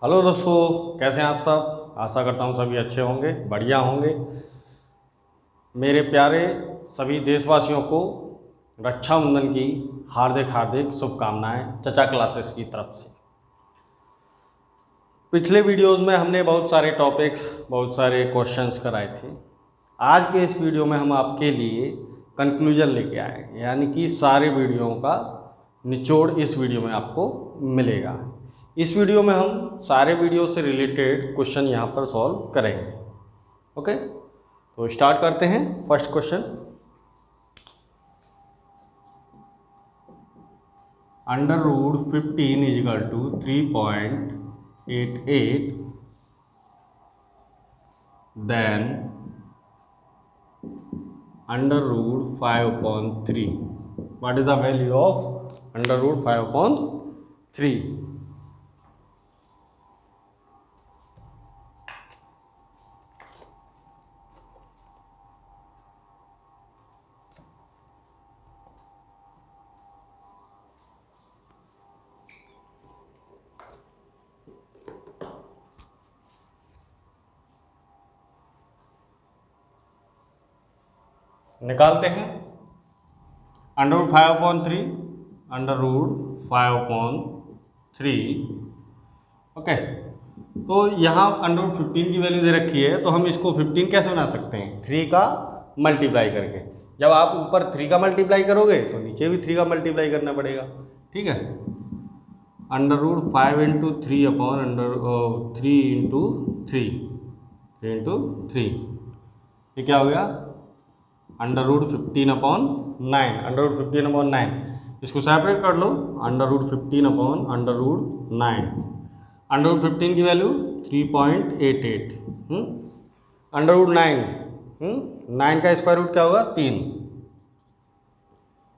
Hello दोस्तों, कैसे हैं आप सब। आशा करता हूँ सभी अच्छे होंगे, बढ़िया होंगे। मेरे प्यारे सभी देशवासियों को रक्षाबंधन की हार्दिक हार्दिक शुभकामनाएं चचा क्लासेस की तरफ से। पिछले वीडियोस में हमने बहुत सारे टॉपिक्स, बहुत सारे क्वेश्चंस कराए थे। आज के इस वीडियो में हम आपके लिए कंक्लूजन लेके आए, यानी कि सारे वीडियोओं का निचोड़ इस वीडियो में आपको मिलेगा। इस वीडियो में हम सारे वीडियो से रिलेटेड क्वेश्चन यहाँ पर सॉल्व करेंगे। ओके, तो स्टार्ट करते हैं। First question, under root 15 equal to 3.88, then under root 5/3। What is the value of under root 5/3? निकालते हैं। Under root 5/3, under root 5/3। Okay, तो यहाँ अंडर रूट 15 की वैल्यू दे रखी है, तो हम इसको 15 कैसे बना सकते हैं? 3 का मल्टीप्लाई करके। जब आप ऊपर 3 का मल्टीप्लाई करोगे तो नीचे भी 3 का मल्टीप्लाई करना पड़ेगा। ठीक है, under root 5 into 3 upon under 3 into 3 into 3, ये क्या हो गया? Under root 15/9। अंडर रूट 15/9, इसको सेपरेट कर लो। Under root 15 upon under root 9। Under root 15 की वैल्यू 3.88। अंडर रूट 9, 9 का स्क्वायर रूट क्या होगा? 3।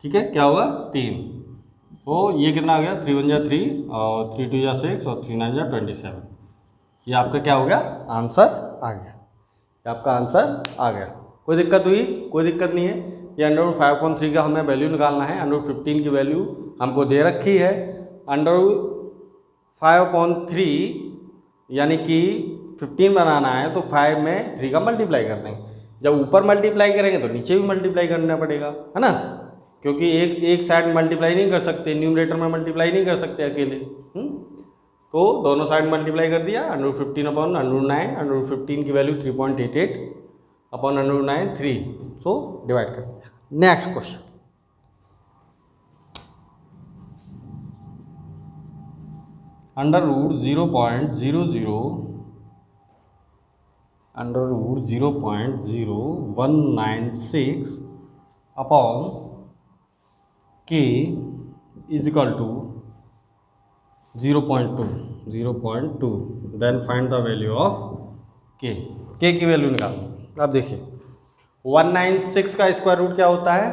ठीक है, क्या होगा? 3। तो ये कितना आ गया? 3 1 जा 3 और 3 2 जा 6 और 3 9 जा 27। ये आपका क्या हो गया? आंसर आ गया। ये आपका आंसर आ गया। कोई दिक्कत हुई? कोई दिक्कत नहीं है। ये अंडर रूट 5/3 का हमें वैल्यू निकालना है। अंडर रूट 15 की वैल्यू हमको दे रखी है। अंडर रूट 5/3 यानी कि 15 बनाना है, तो 5 में 3 का मल्टीप्लाई कर देंगे। जब ऊपर मल्टीप्लाई करेंगे तो नीचे भी मल्टीप्लाई करना पड़ेगा, है ना, क्योंकि एक साइड मल्टीप्लाई नहीं कर सकते, न्यूमरेटर में मल्टीप्लाई नहीं कर सकते अकेले। तो दोनों साइड मल्टीप्लाई कर दिया। Under root 15 upon under root 9। Under root 15 की value 3.88 upon under root 9 3, so divide कर दिया। Next question, under root 0.00 under root 0.0196 upon k is equal to 0.2। Then find the value of k की value निकालो। अब देखिए, 196 का स्क्वायर root क्या होता है?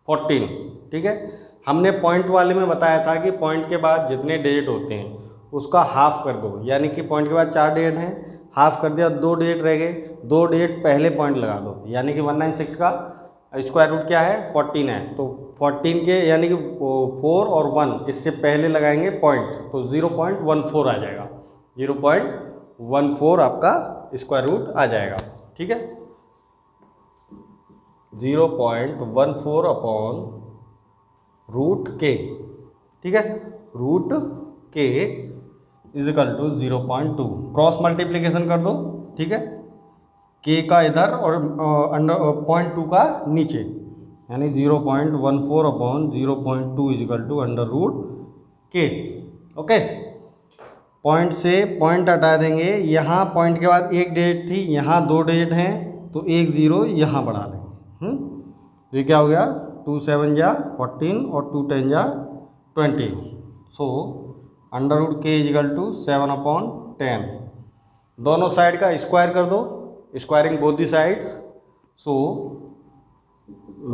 14। ठीक है, हमने पॉइंट वाले में बताया था कि पॉइंट के बाद जितने डिजिट होते हैं उसका हाफ कर दो, यानी कि पॉइंट के बाद 4 डिजिट हैं, हाफ कर दिया, 2 डिजिट रह गए, 2 डिजिट पहले पॉइंट लगा दो, यानी कि 196 का स्क्वायर रूट क्या है? 14 है। तो 14 के यानी कि 4 और 1 इससे पहले लगाएंगे पॉइंट, तो 0.14 आ जाएगा। 0.14 आपका स्क्वायर रूट आ जाएगा। ठीक है, 0.14 अपॉन रूट के। ठीक है, root k is equal to 0.2। Cross multiplication कर दो। ठीक है, के का इधर और अंडर 0.2 का नीचे, यानी 0.14 upon 0.2 is equal to under root k. Okay, point से पॉइंट हटा देंगे। यहाँ पॉइंट के बाद एक डिजिट थी, यहाँ 2 डिजिट हैं, तो एक 0 यहाँ बढ़ा लेंगे। तो ये क्या हो गया? 2 7 जा 14 और 2 10 जा 20। So under root k equal to 7/10। दोनों साइड का स्क्वायर कर दो, squaring both the sides. So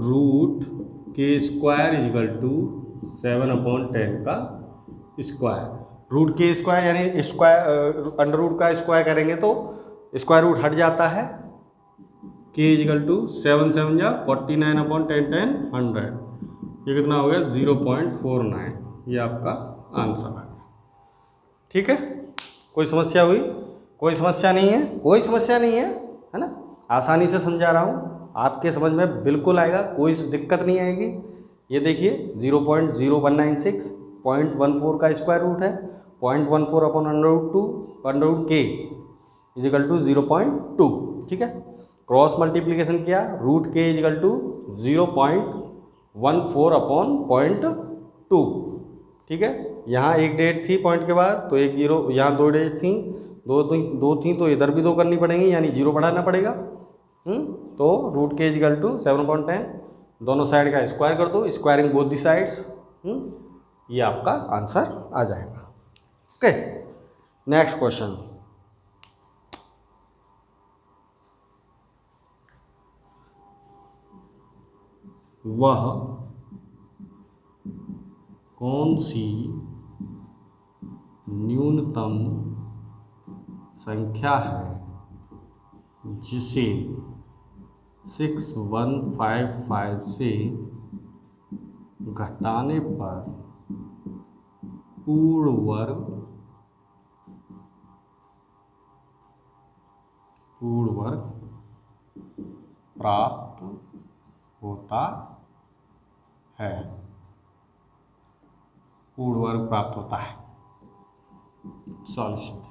root k square equal to 7/10 का स्क्वायर। रूट के स्क्वायर यानी स्क्वायर अंडर रूट का स्क्वायर करेंगे तो स्क्वायर रूट हट जाता है। के इजिकल टू 7 7 जा 49/10 10 100। ये कितना हो गया? 0.49। ये आपका आंसर है। ठीक है, कोई समस्या हुई? कोई समस्या नहीं है, कोई समस्या नहीं है ना। आसानी से समझा रहा हूँ, आपके समझ में बिल्कुल आएगा, कोई दिक्कत नहीं आएगी। ये देखिए 0.0196 0.14 का स्क्वायर रूट है, 0.14 अपॉन √2 इजिकल टू 0.2, ठीक है। क्रॉस मल्टीप्लीकेशन किया, root k equal to 0.14 upon 0.2, ठीक है। यहाँ एक डेट थी पॉइंट के बाद तो एक जीरो, यहाँ दो डेट थी, दो थी तो इधर भी दो करनी पड़ेंगी, यानी जीरो बढ़ाना पड़ेगा। तो रूट के इजिकल टू 7/10, दोनों साइड का स्क्वायर कर दो, स्क्वायरिंग बोथ दी साइड्स, ये आपका आंसर आ जाएगा। Okay, next question. वह कौन सी न्यूनतम संख्या है जिसे 6155 से घटाने पर पूर्ण वर्ग प्राप्त होता है? पूर्ण वर्ग प्राप्त होता है। सॉल्यूशन,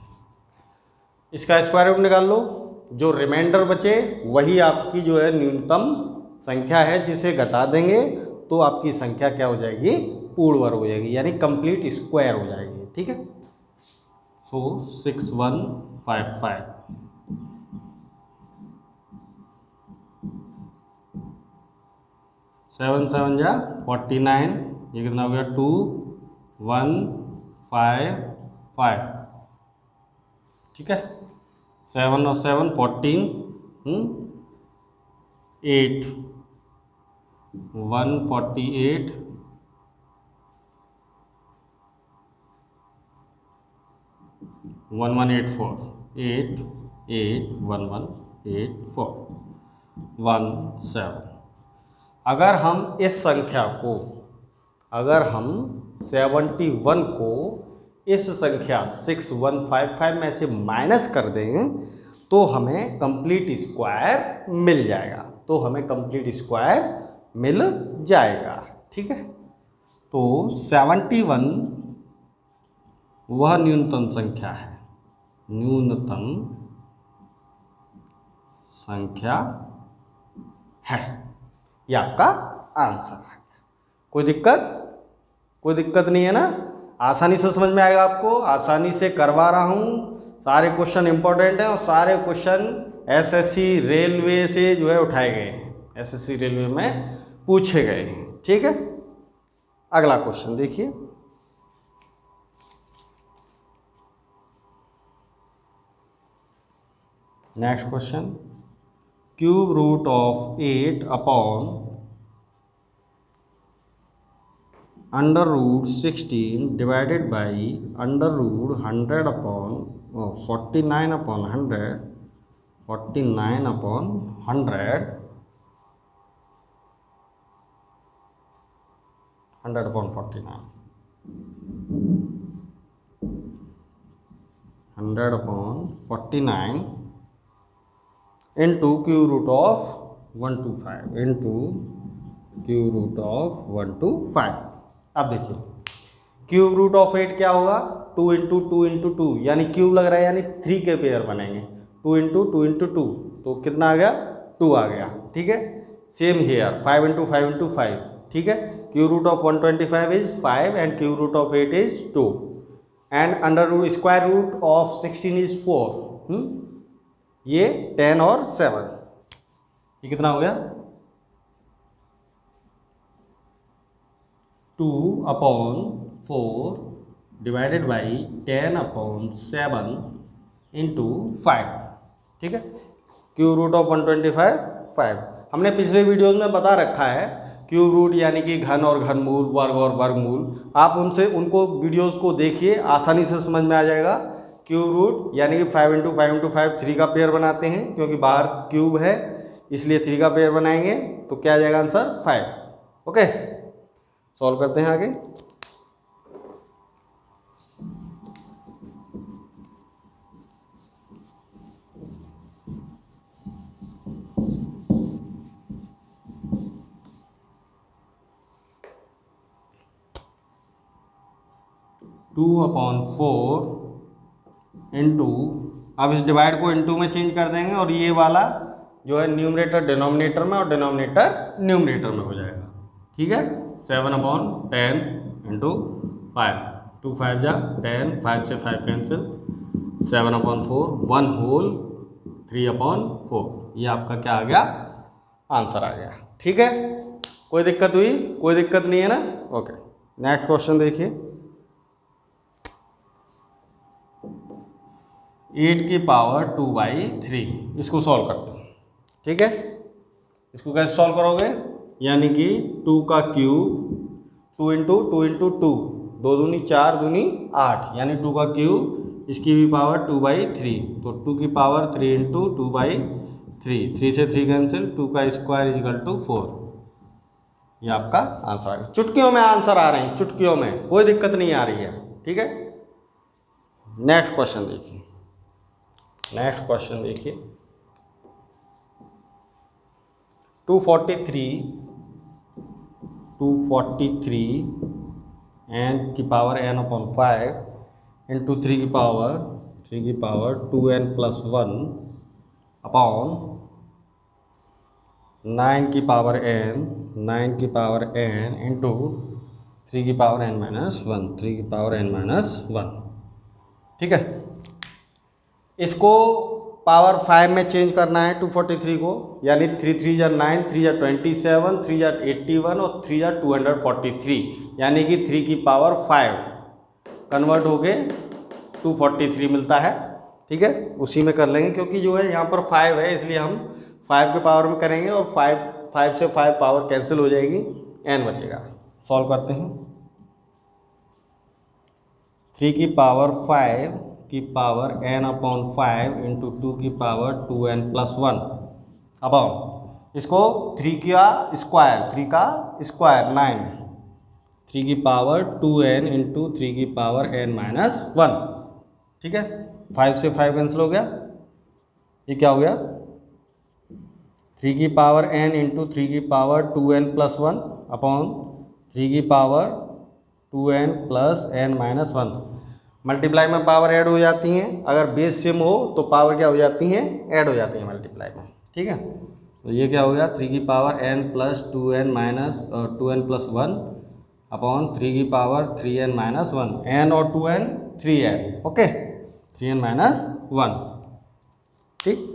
इसका स्क्वायर रूट निकाल लो, जो रिमाइंडर बचे वही आपकी जो है न्यूनतम संख्या है, जिसे घटा देंगे तो आपकी संख्या क्या हो जाएगी? पूर्ण वर्ग हो जाएगी, यानी कंप्लीट स्क्वायर हो जाएगी, ठीक है। सो 6155 7 7 जा 49, ये कितना हो गया? 2155, ठीक है। 7 और 7 14, 8 148, 1184, 8 8 1184 17। अगर हम इस संख्या को, अगर हम 71 को इस संख्या 6155 में से माइनस कर दें तो हमें कंप्लीट स्क्वायर मिल जाएगा, तो हमें कंप्लीट स्क्वायर मिल जाएगा, ठीक है। तो 71 वह न्यूनतम संख्या है, न्यूनतम संख्या है, ये आपका आंसर है। कोई दिक्कत? कोई दिक्कत नहीं है ना, आसानी से समझ में आएगा आपको, आसानी से करवा रहा हूँ। सारे क्वेश्चन इंपॉर्टेंट हैं और सारे क्वेश्चन एसएससी रेलवे से जो है उठाए गए हैं, एसएससी रेलवे में पूछे गए हैं, ठीक है। अगला क्वेश्चन देखिए, next question. Cube root of 8 upon under root 16 divided by under root 100 upon 49 upon 100, 49 upon 100, 100 upon 49, 100 upon 49 into cube root of 125 into cube root of 125। अब देखिए क्यूब रूट ऑफ 8 क्या होगा? 2 इंटू 2 इंटू 2, यानी cube लग रहा है, यानी 3 के पेयर बनेंगे। 2 इंटू 2 इंटू 2 तो कितना आ गया? 2 आ गया, ठीक है। सेम हियर 5 इंटू 5 इंटू 5, ठीक है। Cube root of 125 is 5 and cube root of 8 is 2 and under root square root of 16 is 4, ये 10 और 7, ये कितना हो गया? 2 upon 4 divided by 10 upon 7 into 5, ठीक है। Cube root of 125 5। हमने पिछले वीडियोस में बता रखा है क्यूब रूट यानी कि घन और घनमूल, वर्ग और वर्गमूल। आप उनको वीडियोस को देखिए, आसानी से समझ में आ जाएगा। क्यूब रूट यानी कि 5 इंटू 5 इंटू 5 3 का पेयर बनाते हैं, क्योंकि बाहर क्यूब है इसलिए 3 का पेयर बनाएंगे, तो क्या आ जाएगा आंसर? 5। ओके, सॉल्व करते हैं आगे। 2/4 इंटू, अब इस डिवाइड को इंटू में चेंज कर देंगे और ये वाला जो है न्यूमरेटर डिनोमिनेटर में और डिनोमिनेटर न्यूमरेटर में हो जाएगा। ठीक है, 7/10 इंटू 5, 2 5 जा 10, 5 से 5 कैंसिल, 7/4, 1 होल 3/4, ये आपका क्या आ गया, आंसर आ गया। ठीक है, कोई दिक्कत हुई? कोई दिक्कत नहीं है ना? ओके, नेक्स्ट क्वेश्चन देखिए। 8⁻²/3, इसको सॉल्व करते हैं। ठीक है, इसको कैसे सॉल्व करोगे? यानी कि 2 का क्यूब, 2 इंटू 2, 2 दूनी 4 दूनी 8, यानी 2 का क्यूब, इसकी भी पावर 2/3, तो 2 की पावर 3 इंटू 2/3, 3 से 3 कैंसिल, 2 का स्क्वायर इक्वल टू 4, ये आपका आंसर आ गया। चुटकियों में आंसर आ रहे हैं, चुटकियों में, कोई दिक्कत नहीं आ रही है। ठीक है, नेक्स्ट क्वेश्चन देखिए। नेक्स्ट क्वेश्चन देखिए, 243 n की पावर n/5 इंटू 3 की पावर 2n + 1 अपॉन 9 की पावर n इंटू 3 की पावर n - 1, 3 की पावर n - 1। ठीक है, इसको पावर 5 में चेंज करना है 243 को, यानी 3 3 जा 9, 3 जा 27, 3 जा 81 और 3 जा 243, यानी कि 3 की पावर 5 कन्वर्ट हो के 243 मिलता है। ठीक है, उसी में कर लेंगे, क्योंकि जो है यहाँ पर 5 है, इसलिए हम 5 के पावर में करेंगे और 5 से 5 पावर कैंसिल हो जाएगी, n बचेगा। सॉल्व करते हैं। 3 की पावर 5 की पावर n/5 इंटू 2 की पावर 2n + 1 अपॉन, इसको 3 का स्क्वायर 9, 3 की पावर 2n इंटू 3 की पावर n - 1। ठीक है, 5 से 5 कैंसिल हो गया, ये क्या हो गया, 3 की पावर n इंटू 3 की पावर 2n + 1 अपॉन 3 की पावर 2n + n - 1। मल्टीप्लाई में पावर ऐड हो जाती हैं, अगर बेस सेम हो तो पावर क्या हो जाती हैं, ऐड हो जाती हैं मल्टीप्लाई में। ठीक है, तो ये क्या हो गया, 3 की पावर n + 2n + 1 अपॉन 3 की पावर 3n - 1, n और 2n 3n, ओके, 3n - 1। ठीक,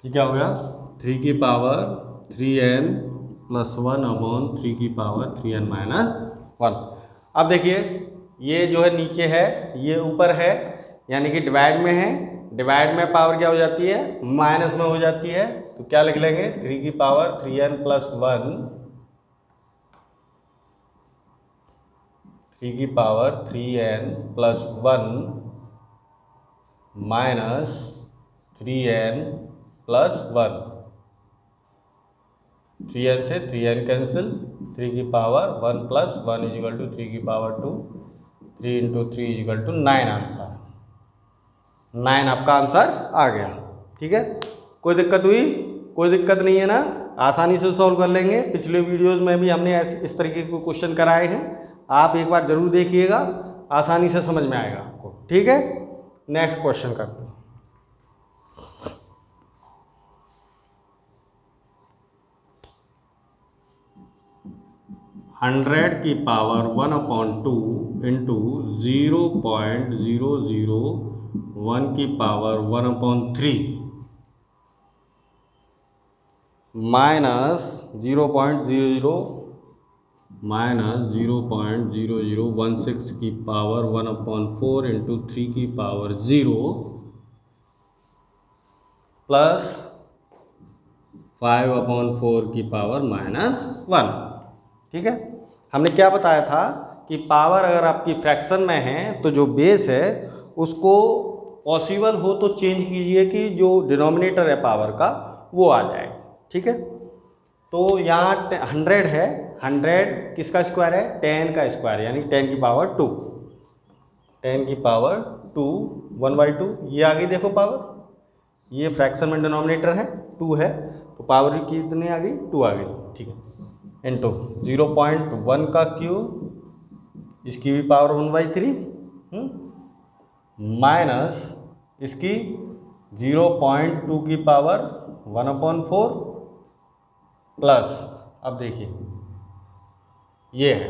ये क्या हो गया, 3 की पावर 3n + 1 अपॉन 3 की पावर 3n - 1। अब देखिए, ये जो है नीचे है, ये ऊपर है, यानी कि डिवाइड में है, डिवाइड में पावर क्या हो जाती है, माइनस में हो जाती है, तो क्या लिख लेंगे, 3 की पावर 3n + 1, 3 की power 3n + 1 minus 3n + 1, 3n से 3n कैंसिल, 3 की पावर 1 + 1 = 3 की पावर 2, 3 इंटू 3 = 9, आंसर 9 आपका आंसर आ गया। ठीक है, कोई दिक्कत हुई? कोई दिक्कत नहीं है ना, आसानी से सॉल्व कर लेंगे। पिछले वीडियोस में भी हमने इस तरीके के क्वेश्चन कराए हैं, आप एक बार जरूर देखिएगा, आसानी से समझ में आएगा आपको। ठीक है, नेक्स्ट क्वेश्चन करते हैं। 100 की पावर 1/2 इंटू 0.001 की पावर 1/3 माइनस 0.0016 की पावर 1/4 इंटू 3 की पावर 0 प्लस 5/4 की पावर -1। ठीक है, हमने क्या बताया था कि पावर अगर आपकी फ्रैक्शन में है तो जो बेस है उसको पॉसिबल हो तो चेंज कीजिए कि जो डिनोमिनेटर है पावर का वो आ जाए। ठीक है, तो यहाँ 100 है, 100 किसका स्क्वायर है, 10 का स्क्वायर, यानी 10 की पावर 2, 10 की पावर 2, 1/2 ये आ गई देखो पावर, ये फ्रैक्शन में डिनोमिनेटर है 2 है, तो पावर कितनी आ गई, 2 आ गई, ठीक है। इंटू 0.1 का क्यूब, इसकी भी पावर 1/3, माइनस इसकी 0.2 की पावर 1/4 प्लस, अब देखिए ये है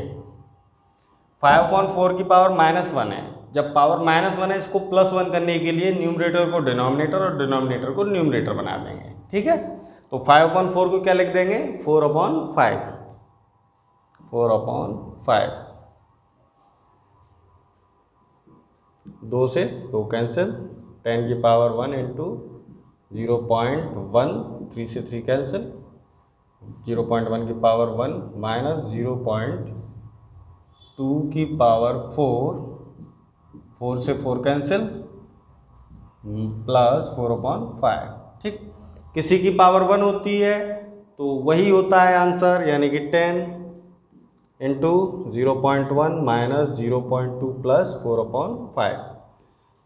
5/4 की पावर -1 है, जब पावर -1 है इसको +1 करने के लिए न्यूमरेटर को डिनोमिनेटर और डिनोमिनेटर को न्यूमरेटर बना देंगे, ठीक है। तो 5/4 को क्या लिख देंगे, 4/5, 4/5, 2 से 2 कैंसिल, 10 की पावर 1 इंटू 0.1, 3 से 3 कैंसिल, 0.1 की पावर 1 माइनस 0.2 की पावर 4, 4 से 4 कैंसिल, प्लस 4/5, ठीक। किसी की पावर 1 होती है तो वही होता है आंसर, यानी कि 10 इंटू 0.1 माइनस 0.2 प्लस 4/5।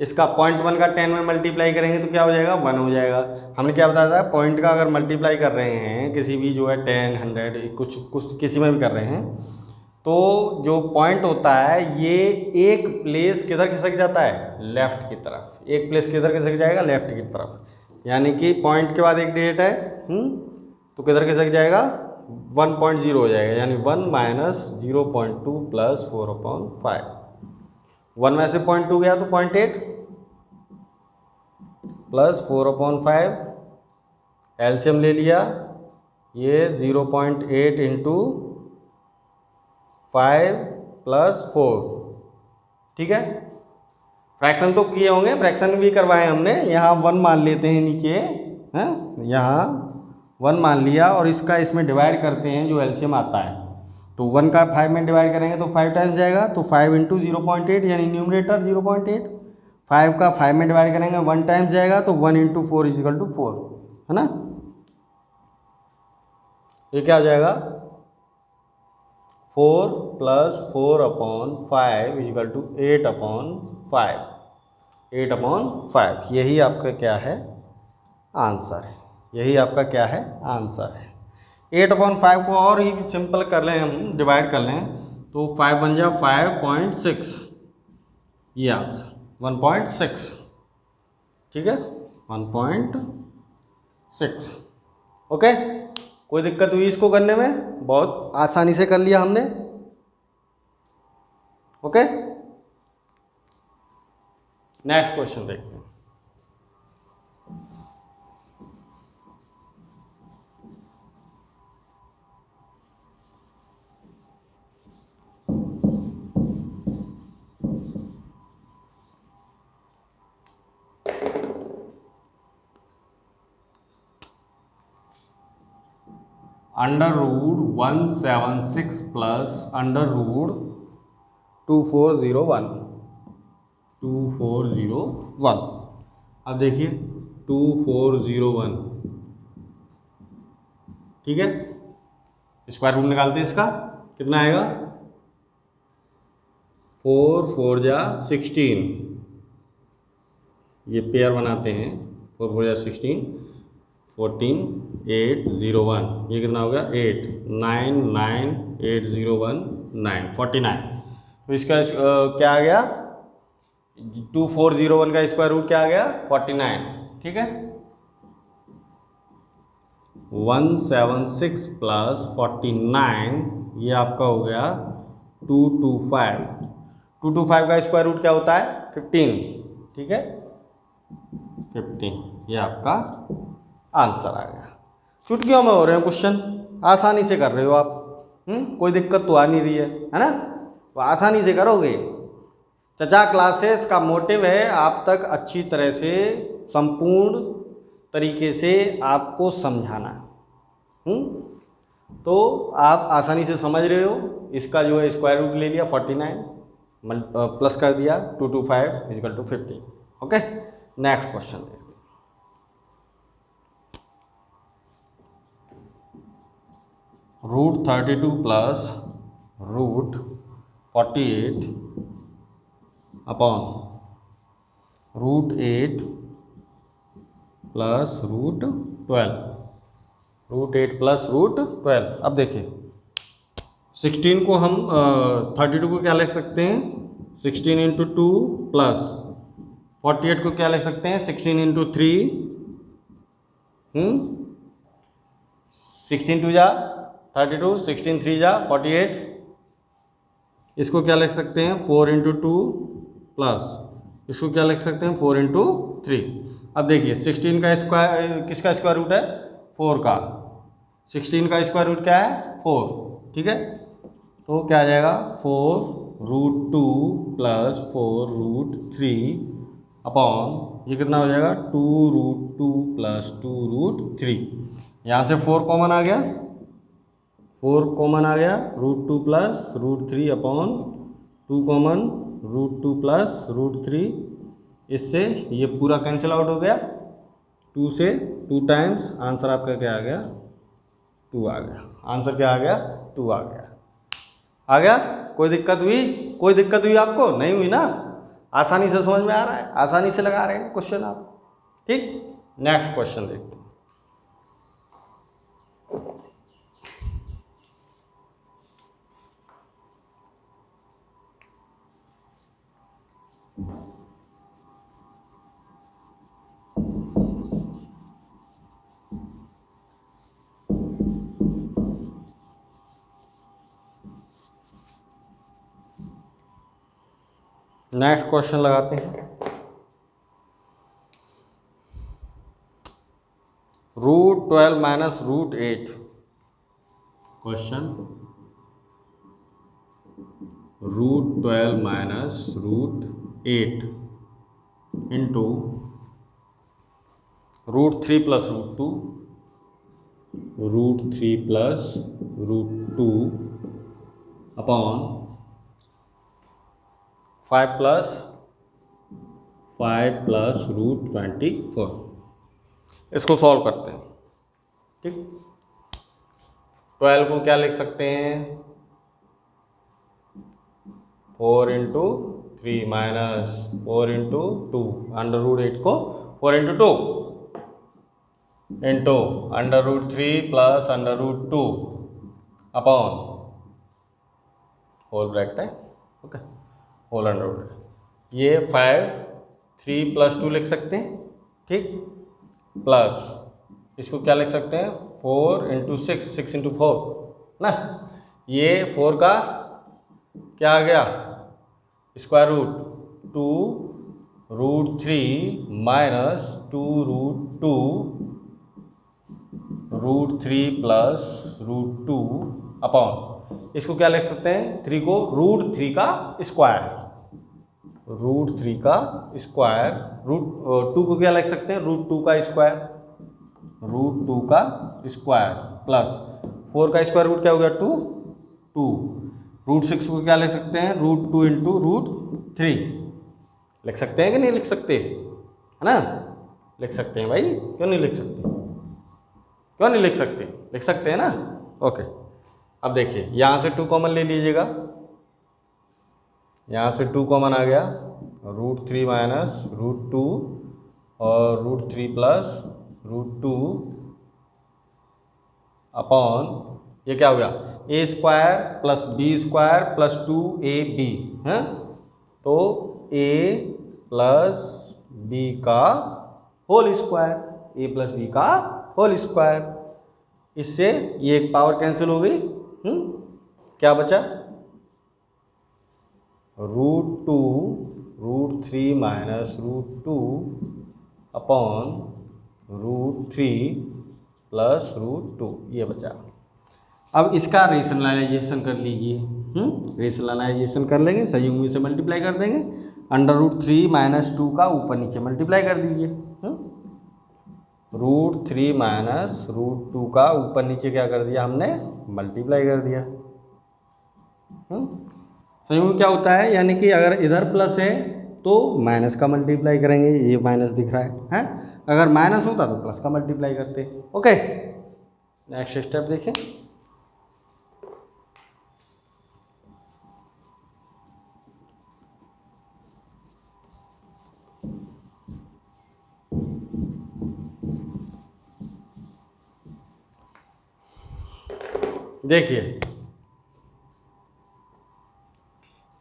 इसका 0.1 का 10 में मल्टीप्लाई करेंगे तो क्या हो जाएगा, 1 हो जाएगा। हमने क्या बताया था, पॉइंट का अगर मल्टीप्लाई कर रहे हैं किसी भी जो है 10, 100 कुछ किसी में भी कर रहे हैं, तो जो पॉइंट होता है ये एक प्लेस किधर खिसक जाता है, लेफ्ट की तरफ, एक प्लेस किधर खिसक जाएगा, लेफ्ट की तरफ, यानी कि पॉइंट के बाद एक डेट है, तो किधर खिसक जाएगा, 1.0 हो जाएगा, यानी 1 माइनस 0.2 प्लस 4/5, 1 में से 0.2 गया तो 0.8 प्लस 4/5, एलसीएम ले लिया, ये 0.8 इंटू 5 प्लस 4, ठीक है। फ्रैक्शन तो किए होंगे, फ्रैक्शन भी करवाए हमने, यहाँ 1 मान लेते हैं नीचे, हैं, यहाँ 1 मान लिया और इसका इसमें डिवाइड करते हैं जो एलसीएम आता है, तो 1 का 5 में डिवाइड करेंगे तो 5 टाइम्स जाएगा, तो 5 इंटू 0.8 यानी न्यूमरेटर 0.8, 5 का 5 में डिवाइड करेंगे 1 टाइम्स जाएगा, तो 1 इंटू 4 इजिकल टू 4, है ना। ये क्या हो जाएगा, 4 प्लस 4/5 इजिकल टू 8/5, 8/5, यही आपका क्या है, आंसर है, यही आपका क्या है, आंसर है। 8/5 को और ही सिंपल कर लें हम, डिवाइड कर लें तो 5 बन जाए 5.6, ये आंसर 1.6, ठीक है, 1.6, ओके। कोई दिक्कत हुई इसको करने में, बहुत आसानी से कर लिया हमने, ओके। नेक्स्ट क्वेश्चन देखते हैं। √176 प्लस √2401, 2401, अब देखिए 2401, ठीक है, स्क्वायर रूट निकालते हैं, इसका कितना आएगा, 4 4 जा 16, ये पेयर बनाते हैं, 4 4 जा 16, 14801, ये कितना हो गया 8 9 9 801 9 49, तो इसका क्या आ गया, 2401 का स्क्वायर रूट क्या आ गया 49, ठीक है। 176 प्लस 49, ये आपका हो गया 225, 225 का स्क्वायर रूट क्या होता है 15, ठीक है, 15, ये आपका आंसर आ गया। चुटकियों में हो रहे हैं क्वेश्चन, आसानी से कर रहे हो आप, कोई दिक्कत तो आ नहीं रही है ना, तो आसानी से करोगे। चचा क्लासेस का मोटिव है आप तक अच्छी तरह से संपूर्ण तरीके से आपको समझाना, तो आप आसानी से समझ रहे हो। इसका जो है स्क्वायर रूट ले लिया 49, प्लस कर दिया 225 equal to 15, okay. Next question देखते हैं। √32 प्लस √48 अपॉन √8 प्लस √12, √8 प्लस √12। अब देखिए 16 को हम 32 को क्या लिख सकते हैं 16 इंटू 2 प्लस 48 को क्या लिख सकते हैं 16 इंटू 3, 16 2 जा 32, 16 3 जा 48। इसको क्या लिख सकते हैं 4 इंटू 2 प्लस इसको क्या लिख सकते हैं 4 इंटू 3। अब देखिए 16 का स्क्वायर किसका स्क्वायर रूट है 4 का, 16 का स्क्वायर रूट क्या है 4, ठीक है। तो क्या आ जाएगा 4√2 प्लस 4√3 अपॉन ये कितना हो जाएगा 2√2 प्लस 2√3। यहाँ से 4 कॉमन आ गया, 4 कॉमन आ गया, √2 प्लस √3 अपॉन 2 कॉमन √2 प्लस √3। इससे ये पूरा कैंसिल आउट हो गया, 2 से 2 टाइम्स, आंसर आपका क्या आ गया 2 आ गया। आंसर क्या आ गया 2 आ गया। आ गया? कोई दिक्कत हुई? कोई दिक्कत हुई आपको? नहीं हुई ना? आसानी से समझ में आ रहा है, आसानी से लगा रहे हैं क्वेश्चन आप, ठीक। नेक्स्ट क्वेश्चन देखते हैं। नेक्स्ट क्वेश्चन लगाते हैं। √12 minus √8 question, √12 minus √8 into √3 plus √2, √3 plus √2 upon 5 plus √24। इसको सॉल्व करते हैं, ठीक। 12 को क्या लिख सकते हैं 4 इंटू 3 माइनस 4 इंटू 2, √8 को 4 into 2 into √3 plus √2 upon whole bracket है, ओके, होल √8। ये 5 3 प्लस 2 लिख सकते हैं, ठीक, प्लस इसको क्या लिख सकते हैं 4 इंटू 6, 6 इंटू 4 ना। ये 4 का क्या आ गया square root 2 √3 minus 2 √3 plus √2 upon इसको क्या लिख सकते हैं 3 को √3 का स्क्वायर, √3 का स्क्वायर, √2 को क्या लिख सकते हैं √2 का स्क्वायर, √2 का स्क्वायर प्लस 4 का स्क्वायर रूट क्या हो गया 2, √6 को क्या लिख सकते हैं √2 इंटू √3 लिख सकते हैं कि नहीं लिख सकते, है ना, लिख सकते हैं भाई, क्यों नहीं लिख सकते, क्यों नहीं लिख सकते, लिख सकते हैं ना, ओके। अब देखिए यहाँ से 2 कॉमन ले लीजिएगा, यहाँ से 2 कॉमन आ गया, √3 माइनस √2 और √3 प्लस √2 अपॉन ये क्या हो गया a square plus b square plus 2ab है, तो a प्लस b का whole square, a plus b का होल स्क्वायर। इससे ये एक पावर कैंसिल हो गई, क्या बचा √2 √3 माइनस √2 अपॉन √3 प्लस √2 ये बचा। अब इसका रेशनलाइजेशन कर लीजिए, रेशनलाइजेशन कर लेंगे, संयुग्म में से मल्टीप्लाई कर देंगे, √3 माइनस 2 का ऊपर नीचे मल्टीप्लाई कर दीजिए, √3 माइनस √2 का ऊपर नीचे क्या कर दिया हमने मल्टीप्लाई कर दिया। संयुग्म क्या होता है, यानी कि अगर इधर प्लस है तो माइनस का मल्टीप्लाई करेंगे, ये माइनस दिख रहा है, अगर माइनस होता तो प्लस का मल्टीप्लाई करते, ओके। नेक्स्ट स्टेप देखें, देखिए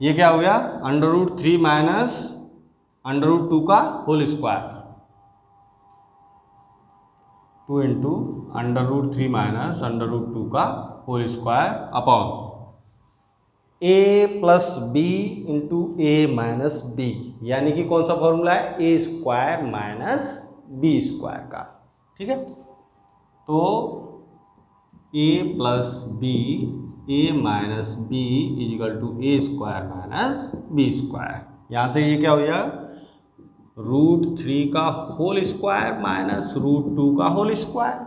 ये क्या हो गया, √3 माइनस √2 का होल स्क्वायर, 2 इंटू √3 माइनस √2 का whole square upon a plus b into a minus b, यानी कि कौन सा फॉर्मूला है, a square minus b square का। ठीक है, तो a plus b a minus b equal to a square minus b square. यहाँ से ये क्या हो जाएगा, √3 का होल स्क्वायर माइनस √2 का whole square.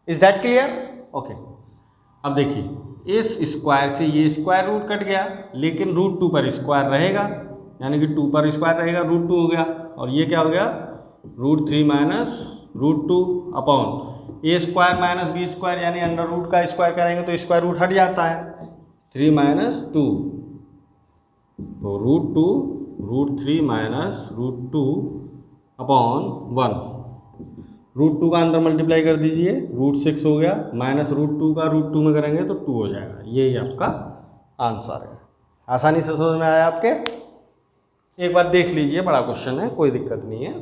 Is that clear? Okay, अब देखिए इस स्क्वायर से ये स्क्वायर रूट कट गया, लेकिन √2 पर स्क्वायर रहेगा, यानी कि 2 पर स्क्वायर रहेगा, √2 हो गया, और ये क्या हो गया, √3 minus √2 upon a square minus b square, यानी अंडर रूट का स्क्वायर करेंगे तो स्क्वायर रूट हट जाता है, 3 माइनस 2, तो √3 माइनस √2 अपॉन 1, √2 का अंदर मल्टीप्लाई कर दीजिए, √6 हो गया, माइनस √2 का √2 में करेंगे तो 2 हो जाएगा। यही आपका आंसर है। आसानी से समझ में आया आपके? एक बार देख लीजिए, बड़ा क्वेश्चन है, कोई दिक्कत नहीं है।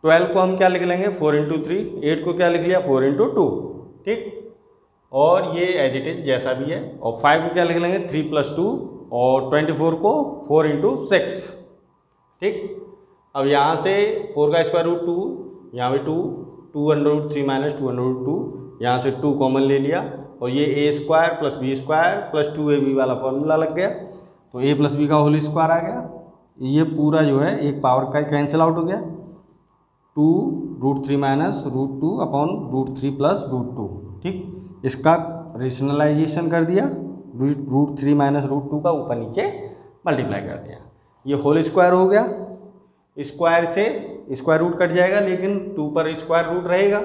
12 को हम क्या लिख लेंगे, 4 इंटू 3, 8 को क्या लिख लिया, 4 इंटू 2, ठीक, और ये एज इट इज जैसा भी है, और 5 को क्या लिख लेंगे, 3 प्लस 2, और 24 को 4 इंटू 6, ठीक। अब यहाँ से 4 का स्क्वायर रूट 2, यहाँ भी 2 √3 माइनस 2 √2, यहाँ से 2 कॉमन ले लिया, और ये a square plus b square plus 2ab वाला फॉर्मूला लग गया, तो a प्लस बी का होल स्क्वायर आ गया। ये पूरा जो है एक पावर का कैंसिल आउट हो गया, 2 √3 माइनस √2 अपॉन √3 प्लस √2, ठीक। इसका रेशनलाइजेशन कर दिया, √3 माइनस √2 का ऊपर नीचे मल्टीप्लाई कर दिया, ये होल स्क्वायर हो गया। स्क्वायर से स्क्वायर रूट कट जाएगा, लेकिन 2 पर स्क्वायर रूट रहेगा।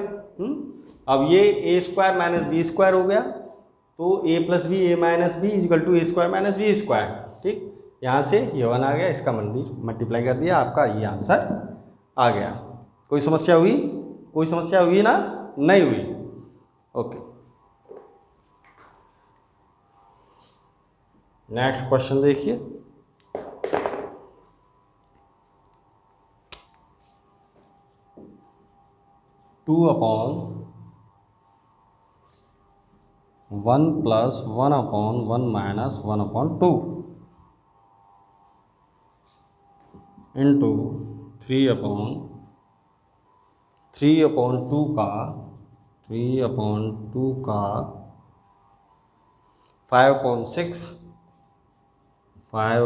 अब ये a square minus b square हो गया, तो a plus b a minus b equal to a square minus b square, ठीक। यहाँ से ये 1 आ गया, इसका मल्टीप्लाई कर दिया, आपका ये आंसर आ गया। कोई समस्या हुई? कोई समस्या हुई ना? नहीं हुई, ओके। नेक्स्ट क्वेश्चन देखिए, 2 upon 1 plus 1 upon 1 minus 1 upon 2 into 3 upon 2 का 5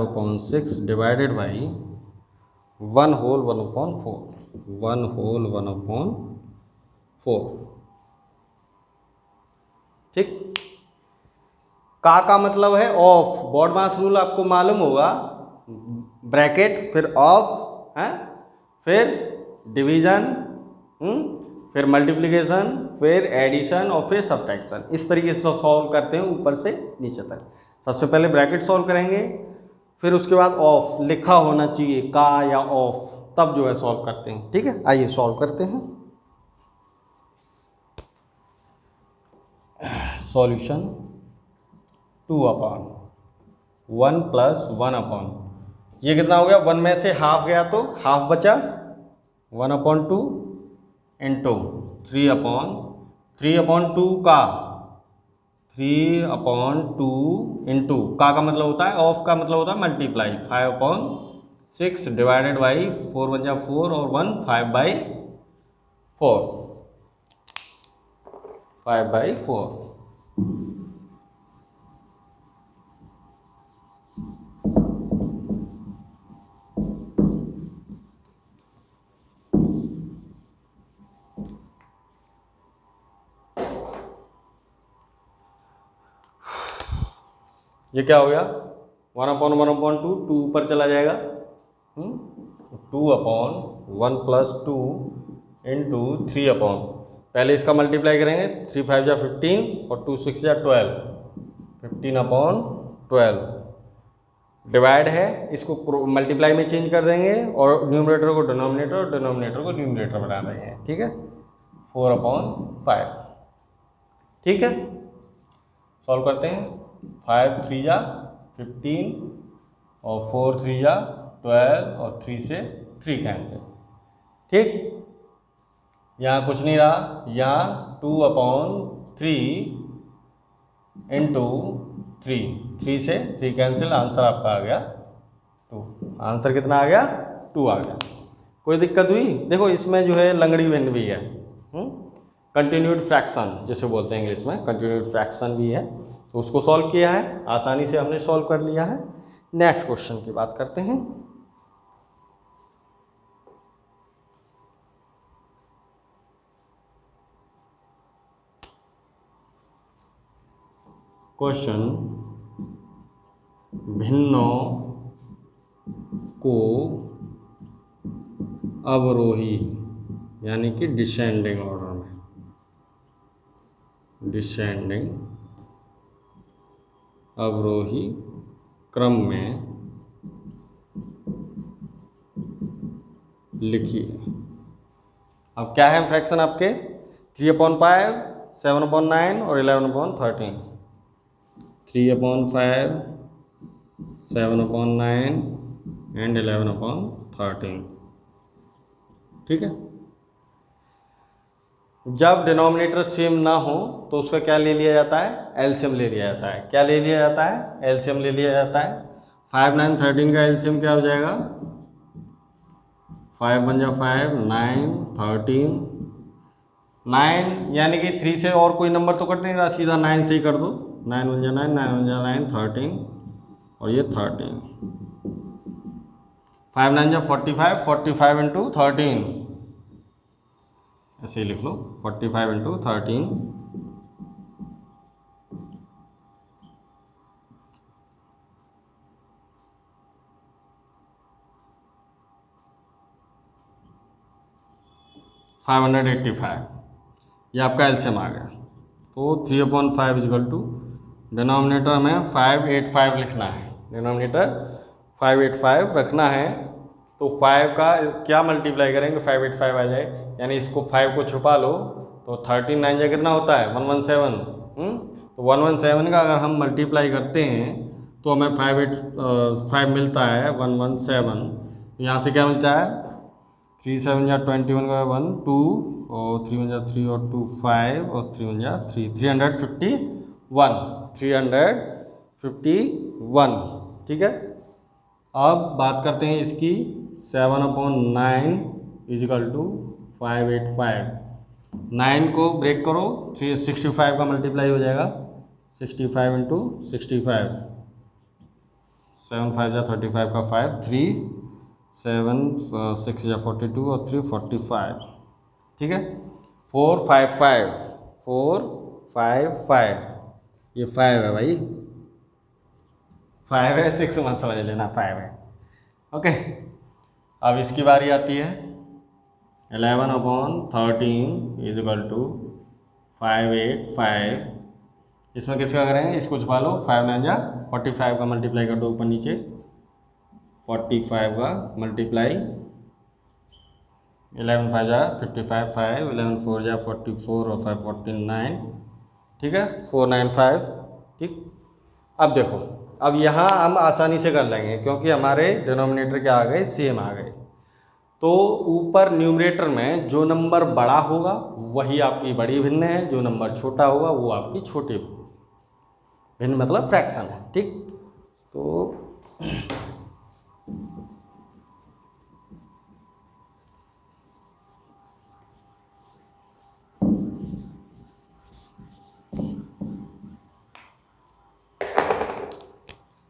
upon 6 divided by 1 whole 1 upon 4, ठीक। का मतलब है ऑफ, बॉड मास रूल आपको मालूम होगा, ब्रैकेट फिर ऑफ है, फिर डिवीजन, फिर मल्टीप्लिकेशन, फिर एडिशन और फिर सब्ट्रैक्शन। इस तरीके से सॉल्व करते हैं ऊपर से नीचे तक। सबसे पहले ब्रैकेट सॉल्व करेंगे, फिर उसके बाद ऑफ लिखा होना चाहिए, का या ऑफ, तब जो है सॉल्व करते हैं, ठीक है। आइए सॉल्व करते हैं। सॉल्यूशन 2 अपॉन 1 प्लस 1 अपॉन, ये कितना हो गया, 1 में से हाफ गया तो हाफ बचा, 1 अपॉन 2 इंटू 3 अपॉन 2 का 3 अपॉन 2 इंटू का मतलब होता है ऑफ, का मतलब होता है मल्टीप्लाई, 5 अपॉन 6 डिवाइडेड बाई 4 1 जा 4 और 1 5/4। ये क्या हो गया, 1 अपॉन 1 अपॉन 2, 2 ऊपर चला जाएगा, 2 अपॉन 1 प्लस 2 इंटू 3 अपॉन, पहले इसका मल्टीप्लाई करेंगे, 3 5 जा 15 और 2 6 जा 12, 15 अपॉन 12 डिवाइड है, इसको मल्टीप्लाई में चेंज कर देंगे और न्यूमरेटर को डिनोमिनेटर और डिनोमिनेटर को न्यूमरेटर बना देंगे, ठीक है। 4/5, ठीक है। सॉल्व करते हैं। 5 3 जा 15 और 4 3 जा 12 और 3 से 3 कैंसिल। ठीक, यहाँ कुछ नहीं रहा, यहाँ 2/3 इंटू 3 से 3 कैंसिल, आंसर आपका आ गया 2। आंसर कितना आ गया? 2 आ गया। कोई दिक्कत हुई? देखो इसमें जो है लंगड़ी भिन्न भी है, कंटिन्यूड फ्रैक्शन जिसे बोलते हैं इंग्लिश में, कंटिन्यूड फ्रैक्शन भी है। तो उसको सॉल्व किया है, आसानी से हमने सॉल्व कर लिया है। नेक्स्ट क्वेश्चन की बात करते हैं। क्वेश्चन, भिन्नों को अवरोही यानी कि डिसेंडिंग ऑर्डर में, डिसेंडिंग अवरोही क्रम में लिखिए। अब क्या है फ्रैक्शन आपके? 3/5, 7/9 और 11/13। 3/5, 7/9 एंड 11/13। ठीक है। जब डिनोमिनेटर सेम ना हो तो उसका क्या ले लिया जाता है? एलसीएम ले लिया जाता है। क्या ले लिया जाता है? एलसीएम ले लिया जाता है। 5 9 13 का एलसीएम क्या हो जाएगा? 5 1 जा 5, 9 13, 9 यानी कि 3 से और कोई नंबर तो कट नहीं रहा, सीधा 9 से ही कर दो। 9 1 जा 9, 9 1 जा 9, 13 और ये 13। 5 9 जा 45, 45 इंटू 13, ऐसे ही लिख लो, 45 इंटू 13। 585, ये आपका एलसीएम आ गया। तो 3/5 इजकल टू, डिनोमिनेटर हमें 585 लिखना है, डिनोमिनेटर 585 रखना है। तो 5 का क्या मल्टीप्लाई करेंगे 585 आ जाए, यानी इसको 5 को छुपा लो तो 13 9 जा कितना होता है? 117। तो 117 का अगर हम मल्टीप्लाई करते हैं तो हमें 5 मिलता है 117। यहाँ से क्या मिलता है? 3 7 जा 21 का 1 2 और 3 1 जा 3 और 2 5 और 3 1 जा 3, 351। ठीक है। अब बात करते हैं इसकी। 7/9 इजिकल टू 585। 9 को ब्रेक करो, 365 का मल्टीप्लाई हो जाएगा, 65 इंटू 65, 7 5 जा 35 का 5, 3 7 6 या 42 और 3 45। ठीक है। 455 ये 5 है भाई, 5 है, 6 मत समझ लेना, 5 है। ओके। अब इसकी बारी आती है। 11/13 इजिकल टू 585। इसमें किसका करेंगे? इसको छुपा लो, 5 9 जा 45 का मल्टीप्लाई कर दो ऊपर नीचे, 45 का मल्टीप्लाई, 11 5 जा 55 5, 11 4 जा 44 और 5 49। ठीक है, 495। ठीक। अब देखो, अब यहाँ हम आसानी से कर लेंगे क्योंकि हमारे डिनोमिनेटर क्या आ गए? सेम आ गए। तो ऊपर न्यूमरेटर में जो नंबर बड़ा होगा वही आपकी बड़ी भिन्न है, जो नंबर छोटा होगा वो आपकी छोटी भिन्न, मतलब फ्रैक्शन है। ठीक। तो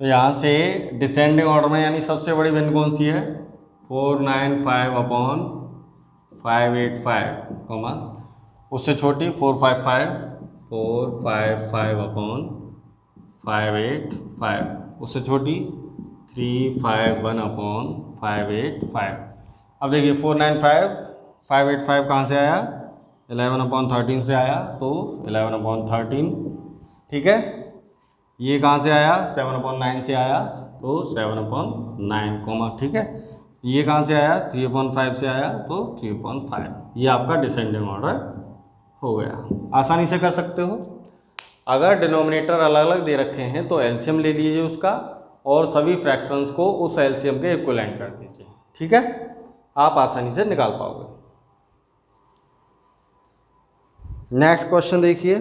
यहाँ से डिसेंडिंग ऑर्डर में यानी सबसे बड़ी भिन्न कौन सी है? 495/585, कॉमा उससे छोटी 455/585, उससे छोटी 351/585। अब देखिए 495/585 कहाँ से आया? 11/13 से आया, तो 11/13। ठीक है। ये कहाँ से आया? 7/9 से आया, तो 7/9, कॉमा। ठीक है। ये कहाँ से आया? 3/5 से आया, तो 3/5। ये आपका डिसेंडिंग ऑर्डर हो गया। आसानी से कर सकते हो। अगर डिनोमिनेटर अलग अलग दे रखे हैं तो एलसीएम ले लीजिए उसका, और सभी फ्रैक्शंस को उस एलसीएम के इक्विवेलेंट कर दीजिए। ठीक है, आप आसानी से निकाल पाओगे। नेक्स्ट क्वेश्चन देखिए,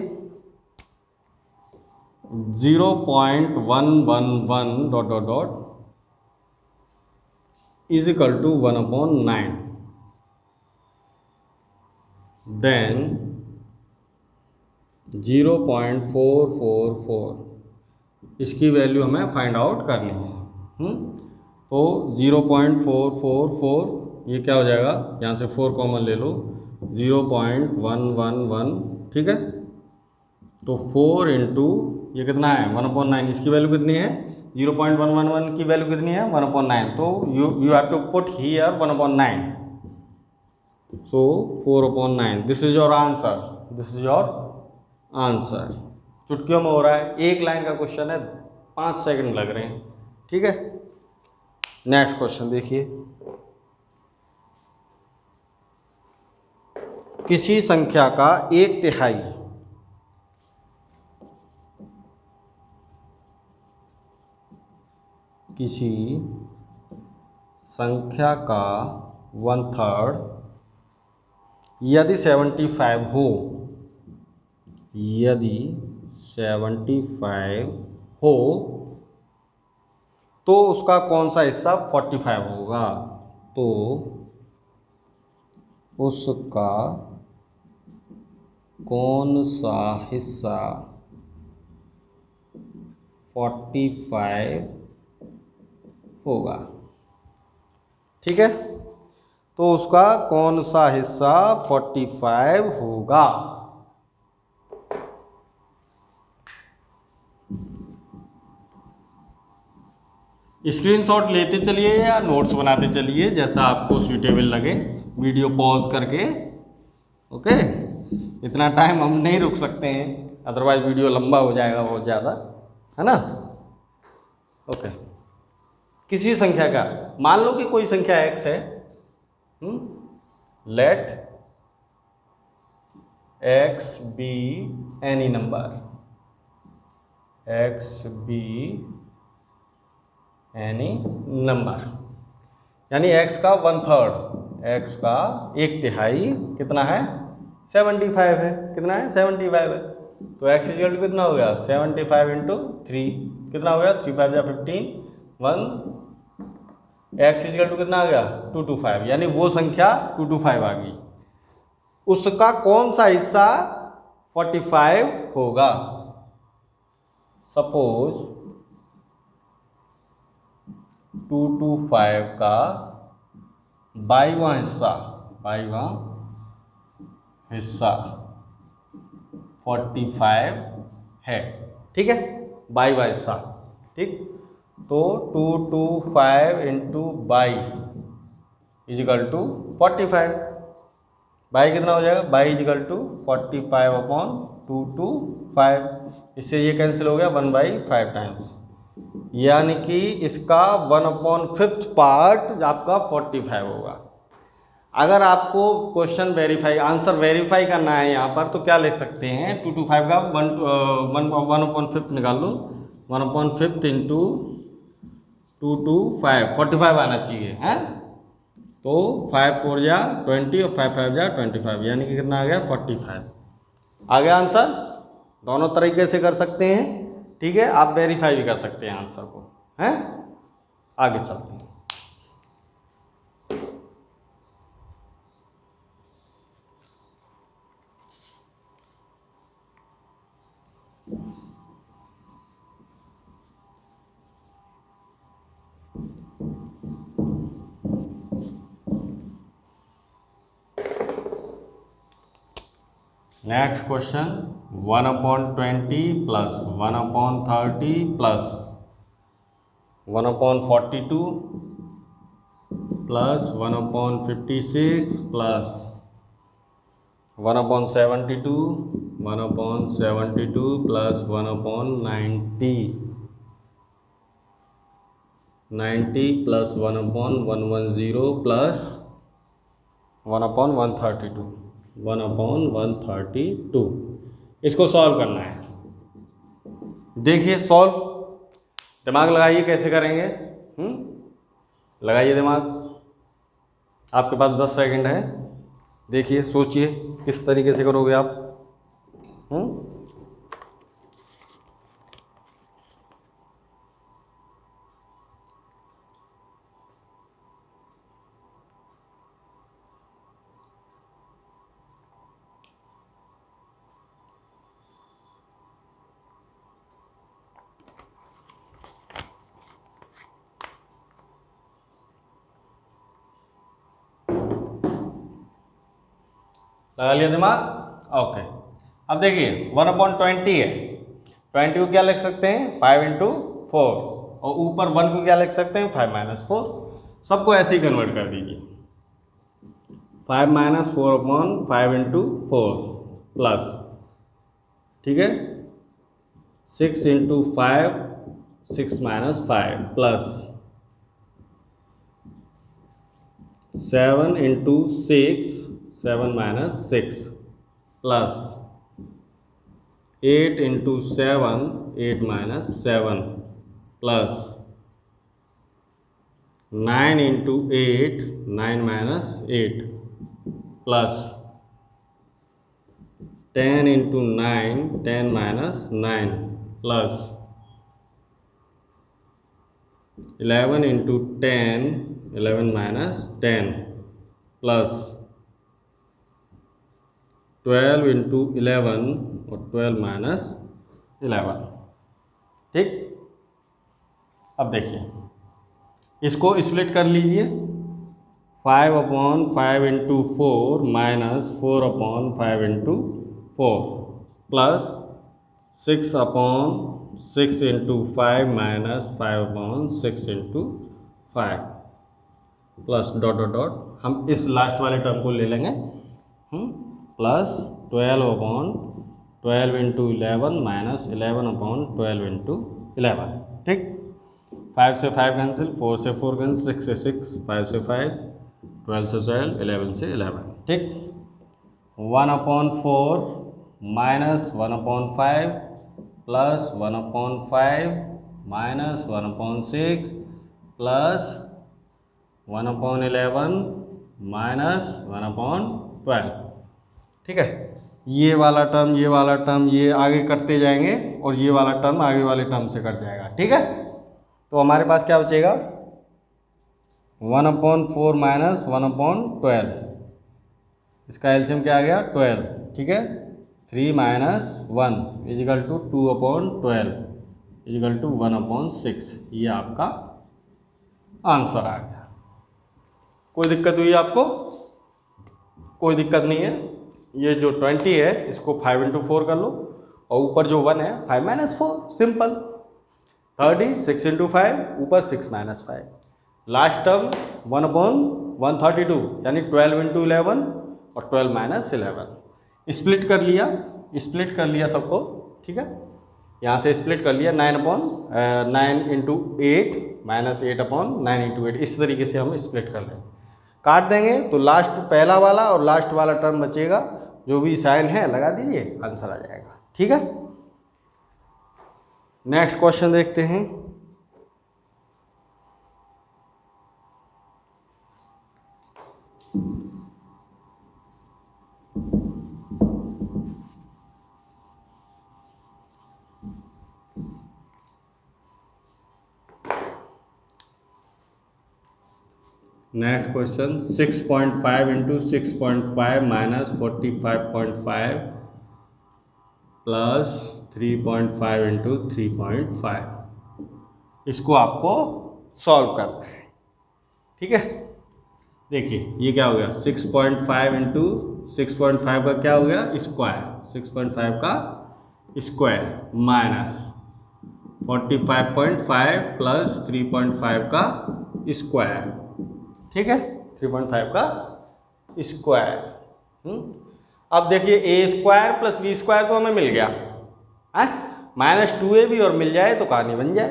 0.111 dot dot dot is equal to 1/9, then 0.444 इसकी वैल्यू हमें फाइंड आउट करनी है। तो 0.444 ये क्या हो जाएगा, यहाँ से 4 कॉमन ले लो, 0.111, ठीक है। तो 4 इंटू ये कितना है 1/9, इसकी वैल्यू कितनी है 0.111 की वैल्यू कितनी है 1/9, तो you have to put here 1/9, so 4/9, this is your answer, this is your answer. चुटकियों में हो रहा है, एक लाइन का क्वेश्चन है, 5 सेकंड लग रहे हैं। ठीक है, नेक्स्ट क्वेश्चन देखिए, किसी संख्या का 1/3 किसी संख्या का 1/3 यदि 75 हो, यदि 75 हो तो उसका कौन सा हिस्सा 45 होगा, तो उसका कौन सा हिस्सा 45 होगा। ठीक है, तो उसका कौन सा हिस्सा 45 होगा। स्क्रीनशॉट लेते चलिए या नोट्स बनाते चलिए, जैसा आपको सूटेबल लगे, वीडियो पॉज करके। ओके, इतना टाइम हम नहीं रुक सकते हैं, अदरवाइज वीडियो लंबा हो जाएगा बहुत ज़्यादा, है ना। ओके, किसी संख्या का, मान लो कि कोई संख्या x है, let x be any number, x be any number, यानी x का 1/3, x का 1/3 कितना है 75 है, कितना है 75 है, तो x इक्वल टू कितना हो गया 75 इंटू 3, कितना हो गया 3 5 या 15, 1, x इक्वल टू कितना आ गया 225, यानी वो संख्या 225 आ गई। उसका कौन सा हिस्सा 45 होगा। सपोज 225 का 22वां हिस्सा 45 है। ठीक है, 22वां हिस्सा, ठीक। तो 225 इंटू 22 इजिकल टू 45, बाई कितना हो जाएगा, बाई इजिकल टू 45/225, इससे ये कैंसिल हो गया 1/5 टाइम्स, यानी कि इसका 1/5 पार्ट आपका 45 होगा। अगर आपको क्वेश्चन वेरीफाई, आंसर वेरीफाई करना है यहाँ पर, तो क्या लिख सकते हैं 225 का 1/5 निकाल लो, 1/5 इंटू 225, 45 आना चाहिए, हैं। तो 5 4 जा 20 और 5 5 जा 25, यानी कि कितना आ गया 45 आ गया आंसर। दोनों तरीके से कर सकते हैं, ठीक है, आप वेरीफाई भी कर सकते हैं आंसर को, हैं। आगे चलते हैं। Next question, 1/20 plus 1/30 plus 1/42 plus 1/56 plus 1/72 plus 1/90 plus 1/110 plus 1/132, 1/132 इसको सॉल्व करना है। देखिए सॉल्व, दिमाग लगाइए कैसे करेंगे। लगाइए दिमाग, आपके पास 10 सेकंड है। देखिए सोचिए किस तरीके से करोगे आप। लगा लिया दिमाग, ओके। अब देखिए 1/20 है, 20 को क्या लिख सकते हैं 5/4, और ऊपर 1 को क्या लिख सकते हैं 5 - 4। सबको ऐसे ही कन्वर्ट कर दीजिए, 5 - 4/5/4 प्लस, ठीक है, 6/5 6 - 5 plus 7/6 7 - 6 plus 8/7 8 - 7 plus 9/8 9 - 8 plus 10/9 10 - 9 plus 11/10 11 - 10 plus 12/11 और 12 - 11। ठीक, अब देखिए इसको स्प्लिट कर लीजिए, 5/5/4 minus 4/5/4 plus 6/6/5 minus 5/6/5 plus dot dot dot, हम इस लास्ट वाले टर्म को ले लेंगे, प्लस 12/12 × 11 माइनस 11/12 × 11। ठीक, 5 से 5 कैंसिल, 4 से 4 कैंसिल, 6 से 6, 5 से 5, 12 से 12, 11 से 11। ठीक, 1/4 minus 1/5 plus 1/5 minus 1/6 plus 1/11 minus 1/12। ठीक है, ये वाला टर्म ये वाला टर्म ये आगे करते जाएंगे और ये वाला टर्म आगे वाले टर्म से कट जाएगा। ठीक है, तो हमारे पास क्या बचेगा 1/4 माइनस 1/12, इसका एलसीएम क्या आ गया 12। ठीक है, 3 - 1 इजिकल टू 2/12 इजिकल टू 1/6। ये आपका आंसर आ गया। कोई दिक्कत हुई आपको? कोई दिक्कत नहीं है। ये जो 20 है इसको 5/4 कर लो, और ऊपर जो 1 है 5 - 4, सिंपल। 30 6/5 ऊपर 6 - 5, लास्ट टर्म 1/132 यानी 12/11 और 12 - 11। स्प्लिट कर लिया सबको। ठीक है, यहाँ से स्प्लिट कर लिया 9/9 × 8 माइनस 8/9 × 8, इस तरीके से हम स्प्लिट कर लें। काट देंगे तो लास्ट पहला वाला और लास्ट वाला टर्म बचेगा, जो भी साइन है लगा दीजिए, आंसर आ जाएगा। ठीक है, नेक्स्ट क्वेश्चन देखते हैं। नेक्स्ट क्वेश्चन 6.5 × 6.5 माइनस 45.5 प्लस 3.5 × 3.5, इसको आपको सॉल्व करना है। ठीक है, देखिए ये क्या हो गया 6.5 × 6.5 का क्या हो गया स्क्वायर, 6.5 का स्क्वायर माइनस 45.5 प्लस 3.5 का स्क्वायर। ठीक है, 3.5 का स्क्वायर। अब देखिए ए स्क्वायर प्लस बी स्क्वायर तो हमें मिल गया है, -2ab और मिल जाए तो कहानी बन जाए,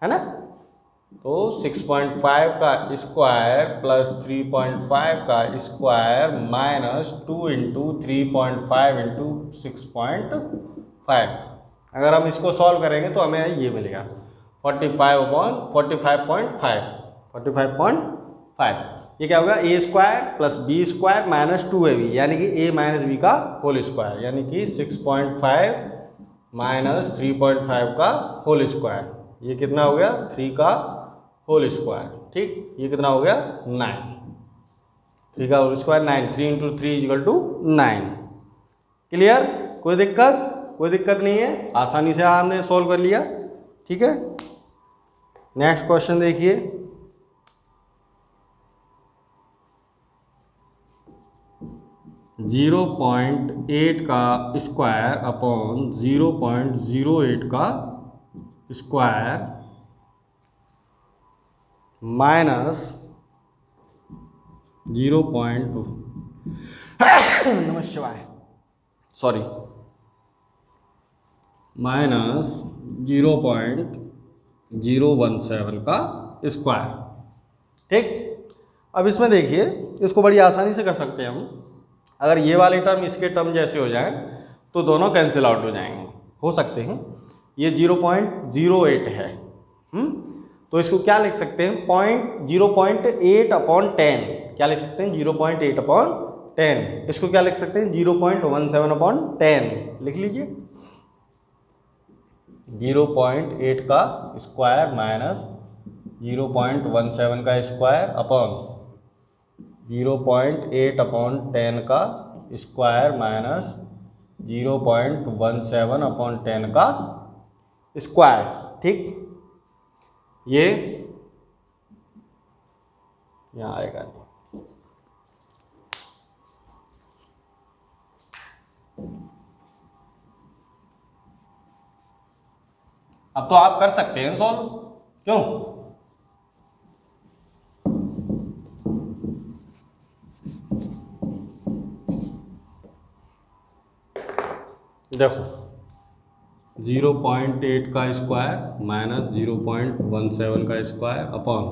है ना। तो 6.5 का स्क्वायर प्लस 3.5 का स्क्वायर माइनस 2 × 3.5 × 6.5, अगर हम इसको सॉल्व करेंगे तो हमें ये मिलेगा 45/45.5। ये क्या होगा, a square plus b square minus 2ab, यानी कि ए माइनस बी का होल स्क्वायर, यानी कि 6.5 माइनस 3.5 का होल स्क्वायर। ये कितना हो गया, 3 का होल स्क्वायर। ठीक, ये कितना हो गया, 9। 3 का whole square 9, 3 into 3 equal to 9। Clear, कोई दिक्कत? कोई दिक्कत नहीं है, आसानी से आपने सॉल्व कर लिया। ठीक है, नेक्स्ट क्वेश्चन देखिए। जीरो 0.8 का स्क्वायर अपॉन 0.08 का स्क्वायर माइनस 0.2 नमः शिवाय, सॉरी, माइनस 0.017 का स्क्वायर। ठीक, अब इसमें देखिए, इसको बड़ी आसानी से कर सकते हैं हम। अगर ये वाले टर्म इसके टर्म जैसे हो जाएं तो दोनों कैंसिल आउट हो जाएंगे, हो सकते हैं। ये 0.08 है, तो इसको क्या लिख सकते हैं, 0.8/10। क्या लिख सकते हैं, 0.8/10। इसको क्या लिख सकते हैं, 0.17/10 लिख लीजिए। 0.8 का स्क्वायर माइनस 0.17 का स्क्वायर अपॉन 0.8/10 का स्क्वायर माइनस 0.17/10 का स्क्वायर। ठीक, ये यहाँ आएगा नहीं। अब तो आप कर सकते हैं सॉल्व, क्यों? देखो, 0.8 का स्क्वायर माइनस 0.17 का स्क्वायर अपॉन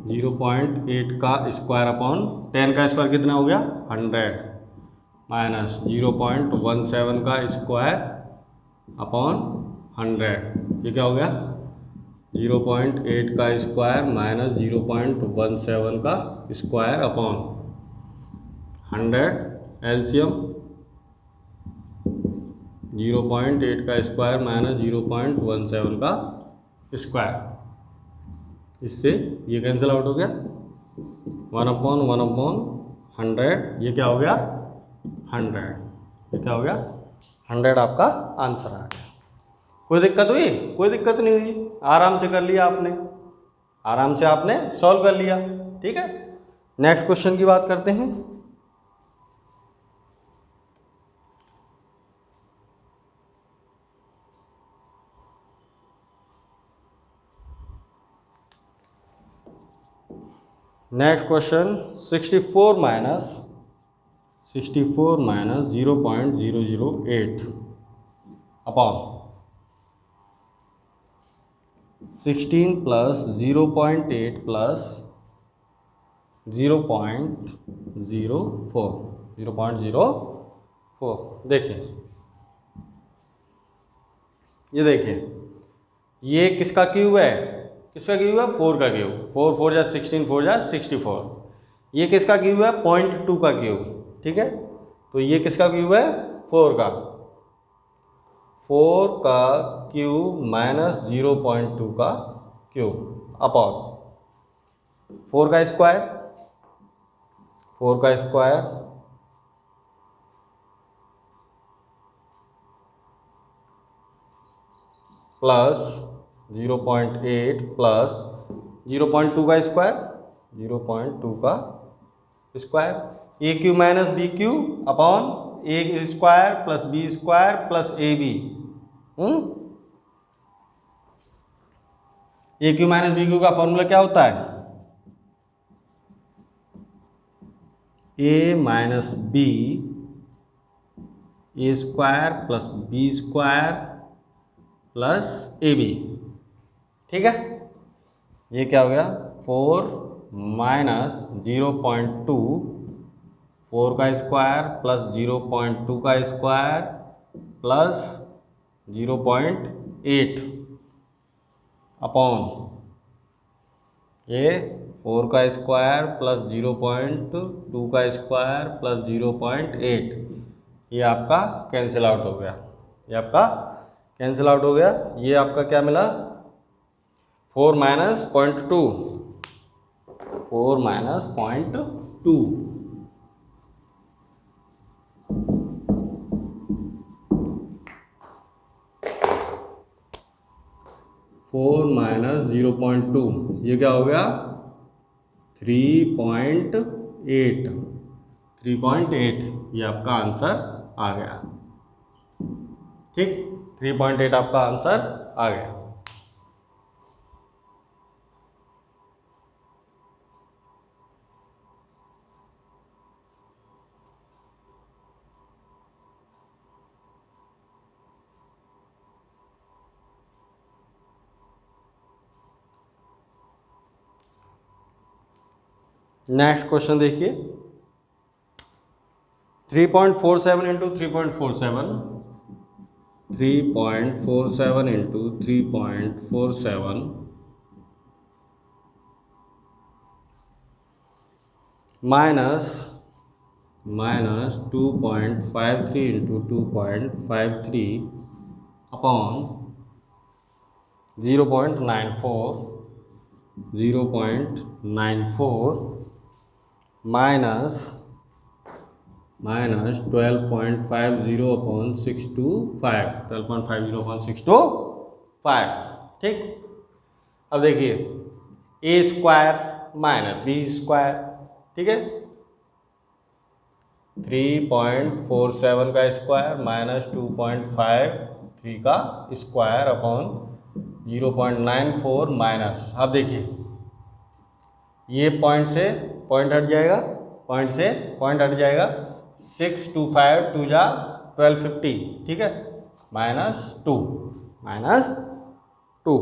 0.8 का स्क्वायर अपॉन 10 का स्क्वायर कितना हो गया, 100, माइनस 0.17 का स्क्वायर अपॉन 100, ये क्या हो गया, 0.8 का स्क्वायर माइनस 0.17 का स्क्वायर अपॉन 100, एलसीएम 0.8 का स्क्वायर माइनस 0.17 का स्क्वायर, इससे ये कैंसिल आउट हो गया, 1/1/100, ये क्या हो गया, 100, ये क्या हो गया, 100 आपका आंसर आ गया। कोई दिक्कत हुई? कोई दिक्कत नहीं हुई, आराम से कर लिया आपने, आराम से आपने सॉल्व कर लिया। ठीक है, नेक्स्ट क्वेश्चन की बात करते हैं। Next question 64 minus 0.008 upon 16 plus 0.8 plus 0.04। देखिए, ये देखिए, ये किसका क्यूब है, किसका क्यूब है, 4 का क्यूब, 4 4 जा 16, 4 जा 64। ये किसका क्यूब है, 0.2 का क्यूब। ठीक है, तो ये किसका क्यूब है, 4 का, 4 का क्यूब माइनस 0.2 का क्यूब अपॉन 4 का स्क्वायर, 4 का स्क्वायर प्लस 0.8 प्लस 0.2 का स्क्वायर, 0.2 का square, a cube minus b cube upon a square plus b square plus a b. A cube minus b cube का फॉर्मूला क्या होता है, a minus b a square plus b square plus a b. ठीक है, ये क्या हो गया, 4 माइनस 0.2, 4 का स्क्वायर प्लस 0.2 का स्क्वायर प्लस 0.8 अपॉन ये 4 का स्क्वायर प्लस 0.2 का स्क्वायर प्लस 0.8, ये आपका कैंसिल आउट हो गया, ये आपका कैंसिल आउट हो गया। ये आपका क्या मिला, 4 माइनस 0.2, 4 माइनस 0.2, 4 माइनस 0.2, ये क्या हो गया 3.8, 3.8, ये आपका आंसर आ गया। ठीक, 3.8 आपका आंसर आ गया। नेक्स्ट क्वेश्चन देखिए, 3.47 into 3.47, 3.47 into 3.47 minus 2.53 into 2.53 upon 0.94 minus 12.50 upon 625, 12.50 upon 625। ठीक, अब देखिए ए स्क्वायर माइनस बी स्क्वायर, ठीक है, 3.47 का स्क्वायर माइनस 2.53 का स्क्वायर अपॉन 0.94 माइनस, अब देखिए ये पॉइंट से पॉइंट हट जाएगा, पॉइंट से पॉइंट हट जाएगा, 625 2 जा 1250, ठीक है, -2, -2।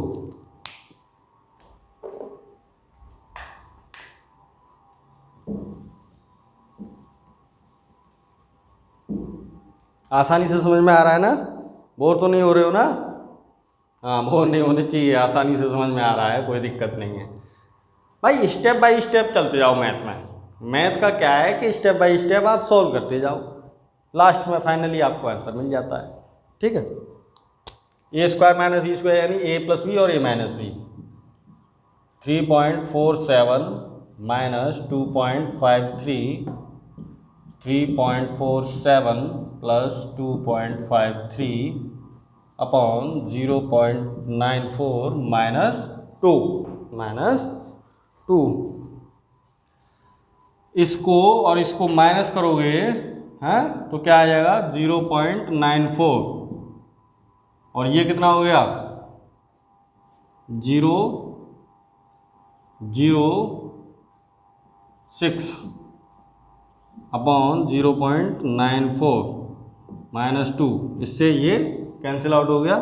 आसानी से समझ में आ रहा है ना, बोर तो नहीं हो रहे हो ना? हाँ, बोर नहीं होने चाहिए, आसानी से समझ में आ रहा है, कोई दिक्कत नहीं है भाई। स्टेप बाय स्टेप चलते जाओ मैथ में। मैथ का क्या है कि स्टेप बाय स्टेप आप सॉल्व करते जाओ, लास्ट में फाइनली आपको आंसर मिल जाता है। ठीक है, a square minus b square यानी ए प्लस बी और a minus b, 3.47 minus 2.53, 3.47 plus 2.53 upon 0.94 -2, इसको और इसको माइनस करोगे हैं तो क्या आ जाएगा 0.94, और ये कितना हो गया 0.06 अपॉन 0.94 -2, इससे ये कैंसिल आउट हो गया,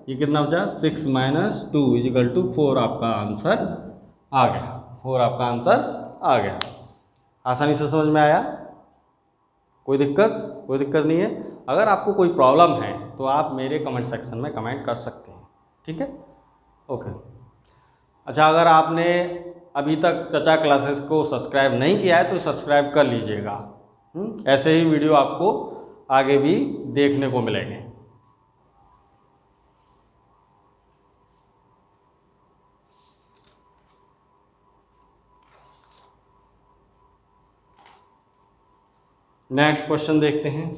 ये कितना बचा 6 - 2 = 4, आपका आंसर आ गया, 4 आपका आंसर आ गया। आसानी से समझ में आया, कोई दिक्कत नहीं है। अगर आपको कोई प्रॉब्लम है तो आप मेरे कमेंट सेक्शन में कमेंट कर सकते हैं, ठीक है, ओके। अच्छा, अगर आपने अभी तक चचा क्लासेस को सब्सक्राइब नहीं किया है तो सब्सक्राइब कर लीजिएगा, ऐसे ही वीडियो आपको आगे भी देखने को मिलेंगे। नेक्स्ट क्वेश्चन देखते हैं,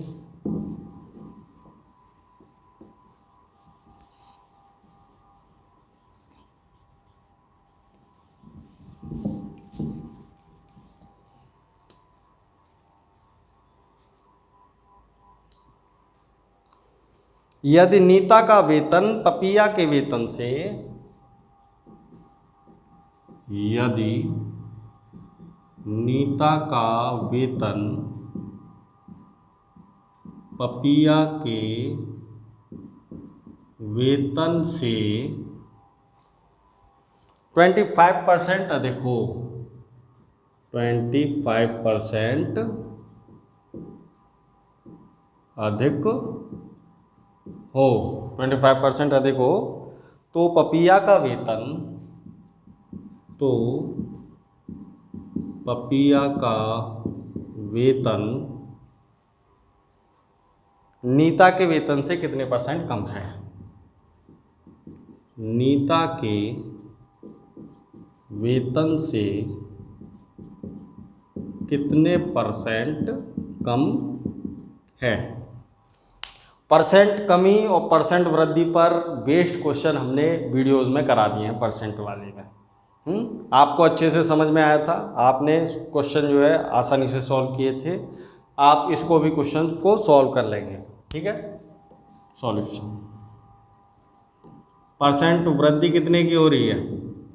यदि नीता का वेतन पपिया के वेतन से, यदि नीता का वेतन पपिया के वेतन से 25% अधिक हो, 25% अधिक हो 25% अधिक हो तो पपीया का वेतन नीता के वेतन से कितने % कम है। नीता के वेतन से कितने % कम है। परसेंट कमी और परसेंट वृद्धि पर बेस्ड क्वेश्चन हमने वीडियोस में करा दिए हैं परसेंट वाले में। आपको अच्छे से समझ में आया था, आपने क्वेश्चन जो है आसानी से सॉल्व किए थे। आप इसको भी क्वेश्चन को सॉल्व कर लेंगे। ठीक है, सॉल्यूशन। परसेंट वृद्धि कितने की हो रही है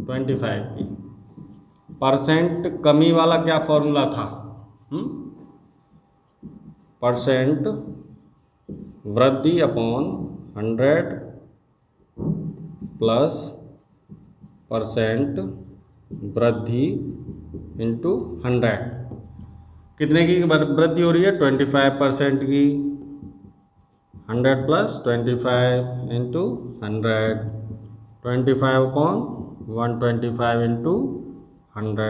25 की। परसेंट कमी वाला क्या फॉर्मूला था, परसेंट वृद्धि अपॉन 100 प्लस परसेंट वृद्धि इंटू 100। कितने की वृद्धि हो रही है 25% की। 100 प्लस 25 इंटू 100, 25 अपॉन 125 इंटू 100,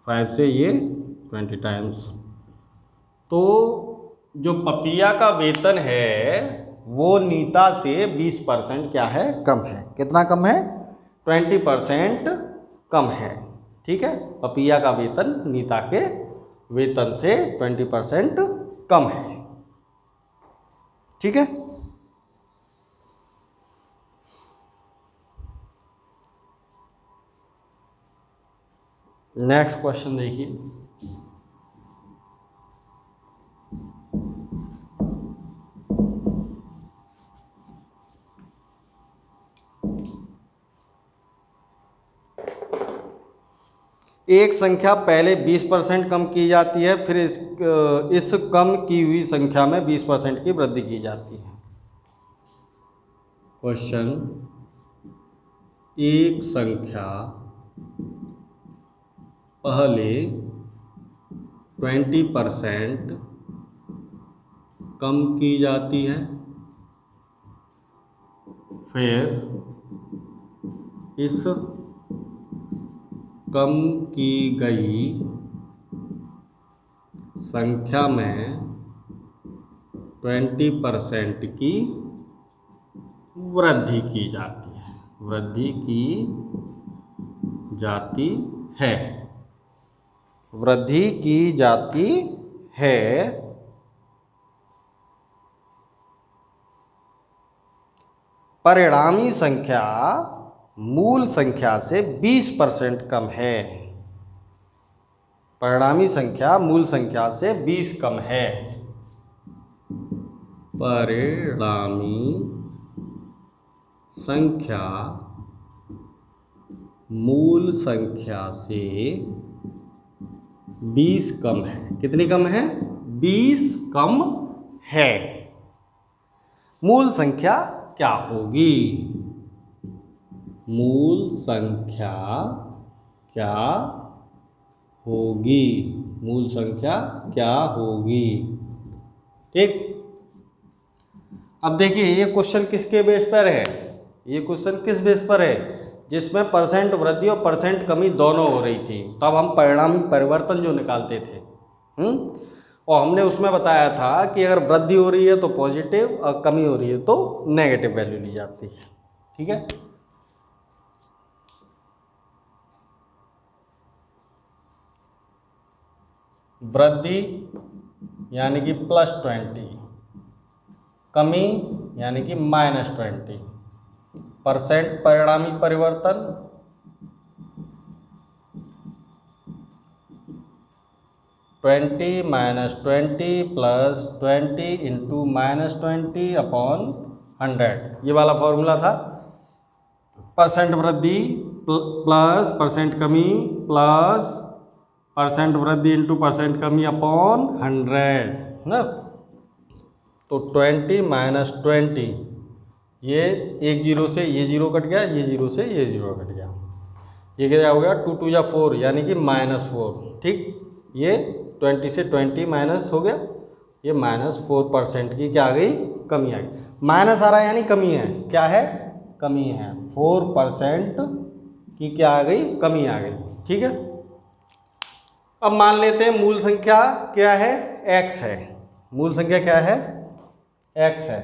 5 से ये 20 टाइम्स। तो जो पपीया का वेतन है वो नीता से 20% क्या है, कम है। कितना कम है 20% कम है। ठीक है, पपीया का वेतन नीता के वेतन से 20% कम है। ठीक है, नेक्स्ट क्वेश्चन देखिए। एक संख्या पहले 20% कम की जाती है, फिर इस कम की हुई संख्या में 20% की वृद्धि की जाती है। क्वेश्चन, एक संख्या पहले 20% कम की जाती है, फिर इस कम की गई संख्या में 20% की वृद्धि की जाती है। वृद्धि की जाती है, वृद्धि की जाती है। परिणामी संख्या मूल संख्या से 20% कम है। परिणामी संख्या मूल संख्या से 20 कम है। परिणामी संख्या मूल संख्या से 20 कम है। कितनी कम है 20 कम है। मूल संख्या क्या होगी, मूल संख्या क्या होगी, मूल संख्या क्या होगी। ठीक, अब देखिए ये क्वेश्चन किसके बेस पर है, ये क्वेश्चन किस बेस पर है, जिसमें परसेंट वृद्धि और परसेंट कमी दोनों हो रही थी। तब हम परिणामी परिवर्तन जो निकालते थे, और हमने उसमें बताया था कि अगर वृद्धि हो रही है तो पॉजिटिव और कमी हो रही है तो नेगेटिव वैल्यू ली जाती है। ठीक है, वृद्धि यानी कि +20, कमी यानी कि -20। परसेंट परिणामी परिवर्तन, -20 + 20 इंटू -20 अपॉन 100, ये वाला फॉर्मूला था। परसेंट वृद्धि प्लस परसेंट कमी प्लस परसेंट वृद्धि इंटू परसेंट कमी अपॉन 100 ना। तो 20 - 20, ये एक जीरो से ये जीरो कट गया, ये जीरो से ये जीरो कट गया, ये क्या हो गया 2 2 या 4 यानी कि -4। ठीक, ये 20 से 20 माइनस हो गया, ये -4% की क्या आ गई, कमी आ गई। माइनस आ रहा है यानी कमी है, क्या है, कमी है। 4% की क्या आ गई, कमी आ गई। ठीक है, अब मान लेते हैं मूल संख्या क्या है, x है। मूल संख्या क्या है, x है।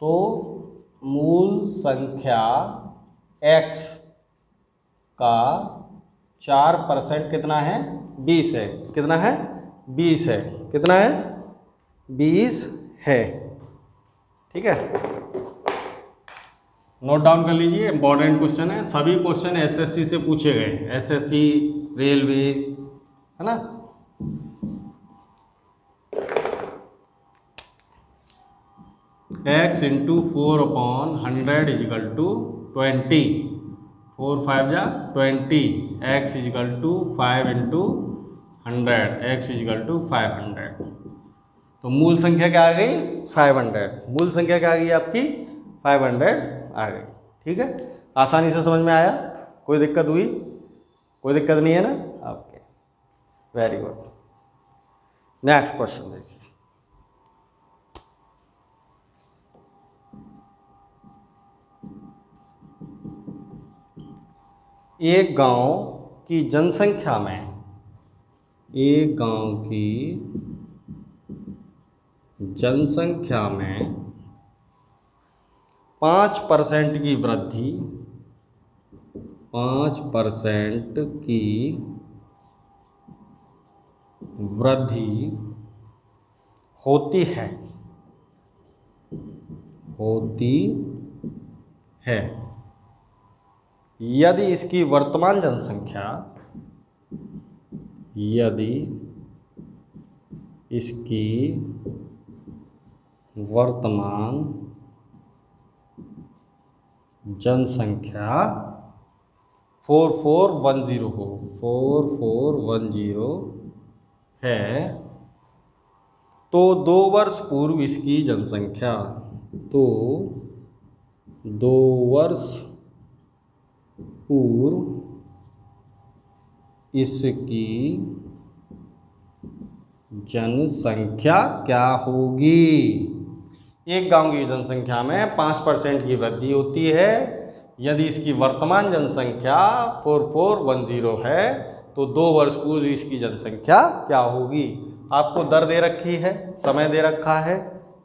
तो मूल संख्या x का 4% कितना है, 20 है। कितना है, 20 है। कितना है, 20 है। ठीक है, नोट डाउन कर लीजिए, इंपॉर्टेंट क्वेश्चन है। सभी क्वेश्चन एसएससी से पूछे गए, एसएससी, रेलवे, है ना। x इंटू 4/100 इजिकल टू 20, 4 5 जा 20, x is equal to 5 into 100, x is equal to 500। तो मूल संख्या क्या आ गई, 500। मूल संख्या क्या आ गई आपकी, 500 आ गई। ठीक है, आसानी से समझ में आया, कोई दिक्कत हुई, कोई दिक्कत नहीं है ना, okay, very good. Next question देखिए, एक गांव की जनसंख्या में, एक गांव की जनसंख्या में 5% की वृद्धि, 5% की वृद्धि होती है, होती है यदि इसकी वर्तमान जनसंख्या, यदि इसकी वर्तमान जनसंख्या 4410 हो, 4410 है, तो 2 वर्ष पूर्व इसकी जनसंख्या, तो 2 वर्ष पूर्व इसकी जनसंख्या क्या होगी। एक गांव की जनसंख्या में 5% की वृद्धि होती है यदि इसकी वर्तमान जनसंख्या 4410 है, तो 2 वर्ष पूर्व इसकी जनसंख्या क्या होगी। आपको दर दे रखी है, समय दे रखा है,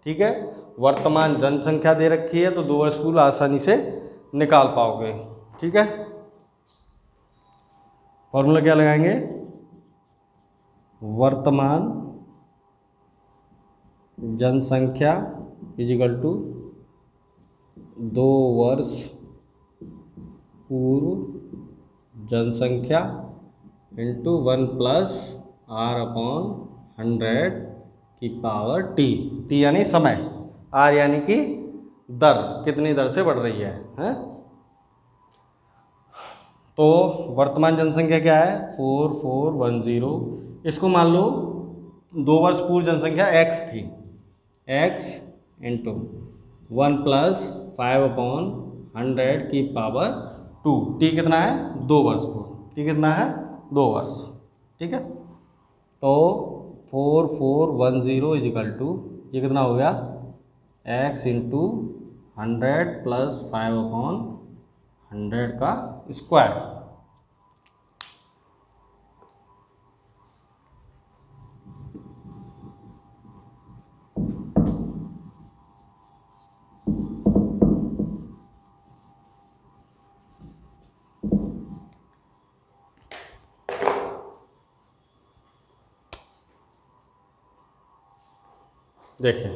ठीक है, वर्तमान जनसंख्या दे रखी है, तो 2 वर्ष पूर्व आसानी से निकाल पाओगे। ठीक है, फॉर्मूला क्या लगाएंगे, वर्तमान जनसंख्या इजिकल टू 2 वर्ष पूर्व जनसंख्या इंटू 1 प्लस r/100 की पावर t। t यानी समय, r यानी कि दर, कितनी दर से बढ़ रही है, हैं? तो वर्तमान जनसंख्या क्या है, 4410। इसको मान लो 2 वर्ष पूर्व जनसंख्या x थी, x इंटू 1 प्लस 5/100 की पावर 2। t कितना है, 2 वर्ष पूर्व, t कितना है, 2 वर्ष। ठीक है, तो 4410 इजिकल टू, ये कितना हो गया, x इंटू 100 प्लस 5/100 का स्क्वायर। देखिए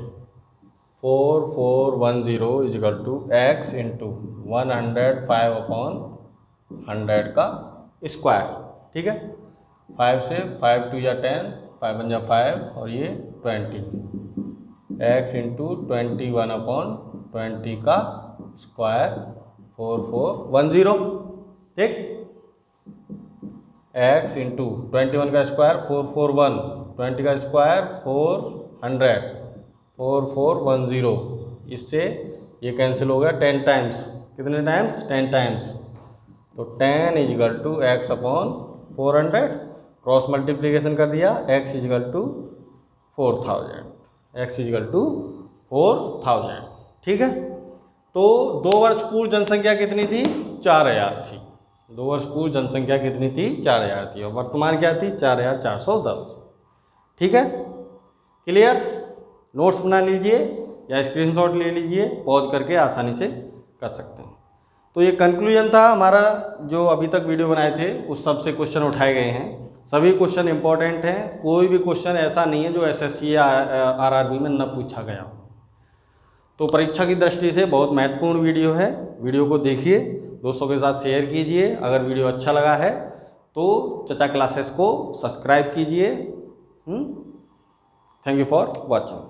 4410 इजिकल टू x इंटू 105/100 का स्क्वायर। ठीक है, 5 से 5 2 या 10, 5 1 जा 5 और ये 20, x इंटू 21/20 का स्क्वायर 4410। ठीक, x इंटू 21 का स्क्वायर 441, 20 का स्क्वायर 400, 4410। इससे ये कैंसिल हो गया 10 टाइम्स, कितने टाइम्स, 10 टाइम्स, तो 10 is equal to x/400, cross multiplication कर दिया, x is equal to 4000, x is equal to 4000। ठीक है, तो 2 वर्ष पूर्व जनसंख्या कितनी थी? 4000 थी। 2 वर्ष पूर्व जनसंख्या कितनी थी? 4000 थी, और वर्तमान क्या थी? 4410। ठीक है, क्लियर? नोट्स बना लीजिए या स्क्रीनशॉट ले लीजिए, पॉज करके आसानी से कर सकते हैं। तो ये कंक्लूजन था हमारा, जो अभी तक वीडियो बनाए थे उस सब से क्वेश्चन उठाए गए हैं। सभी क्वेश्चन इंपॉर्टेंट हैं, कोई भी क्वेश्चन ऐसा नहीं है जो एसएससी या आरआरबी में न पूछा गया हो। तो परीक्षा की दृष्टि से बहुत महत्वपूर्ण वीडियो है। वीडियो को देखिए, दोस्तों के साथ शेयर कीजिए। अगर वीडियो अच्छा लगा है तो चचा क्लासेस को सब्सक्राइब कीजिए। Thank you for watching.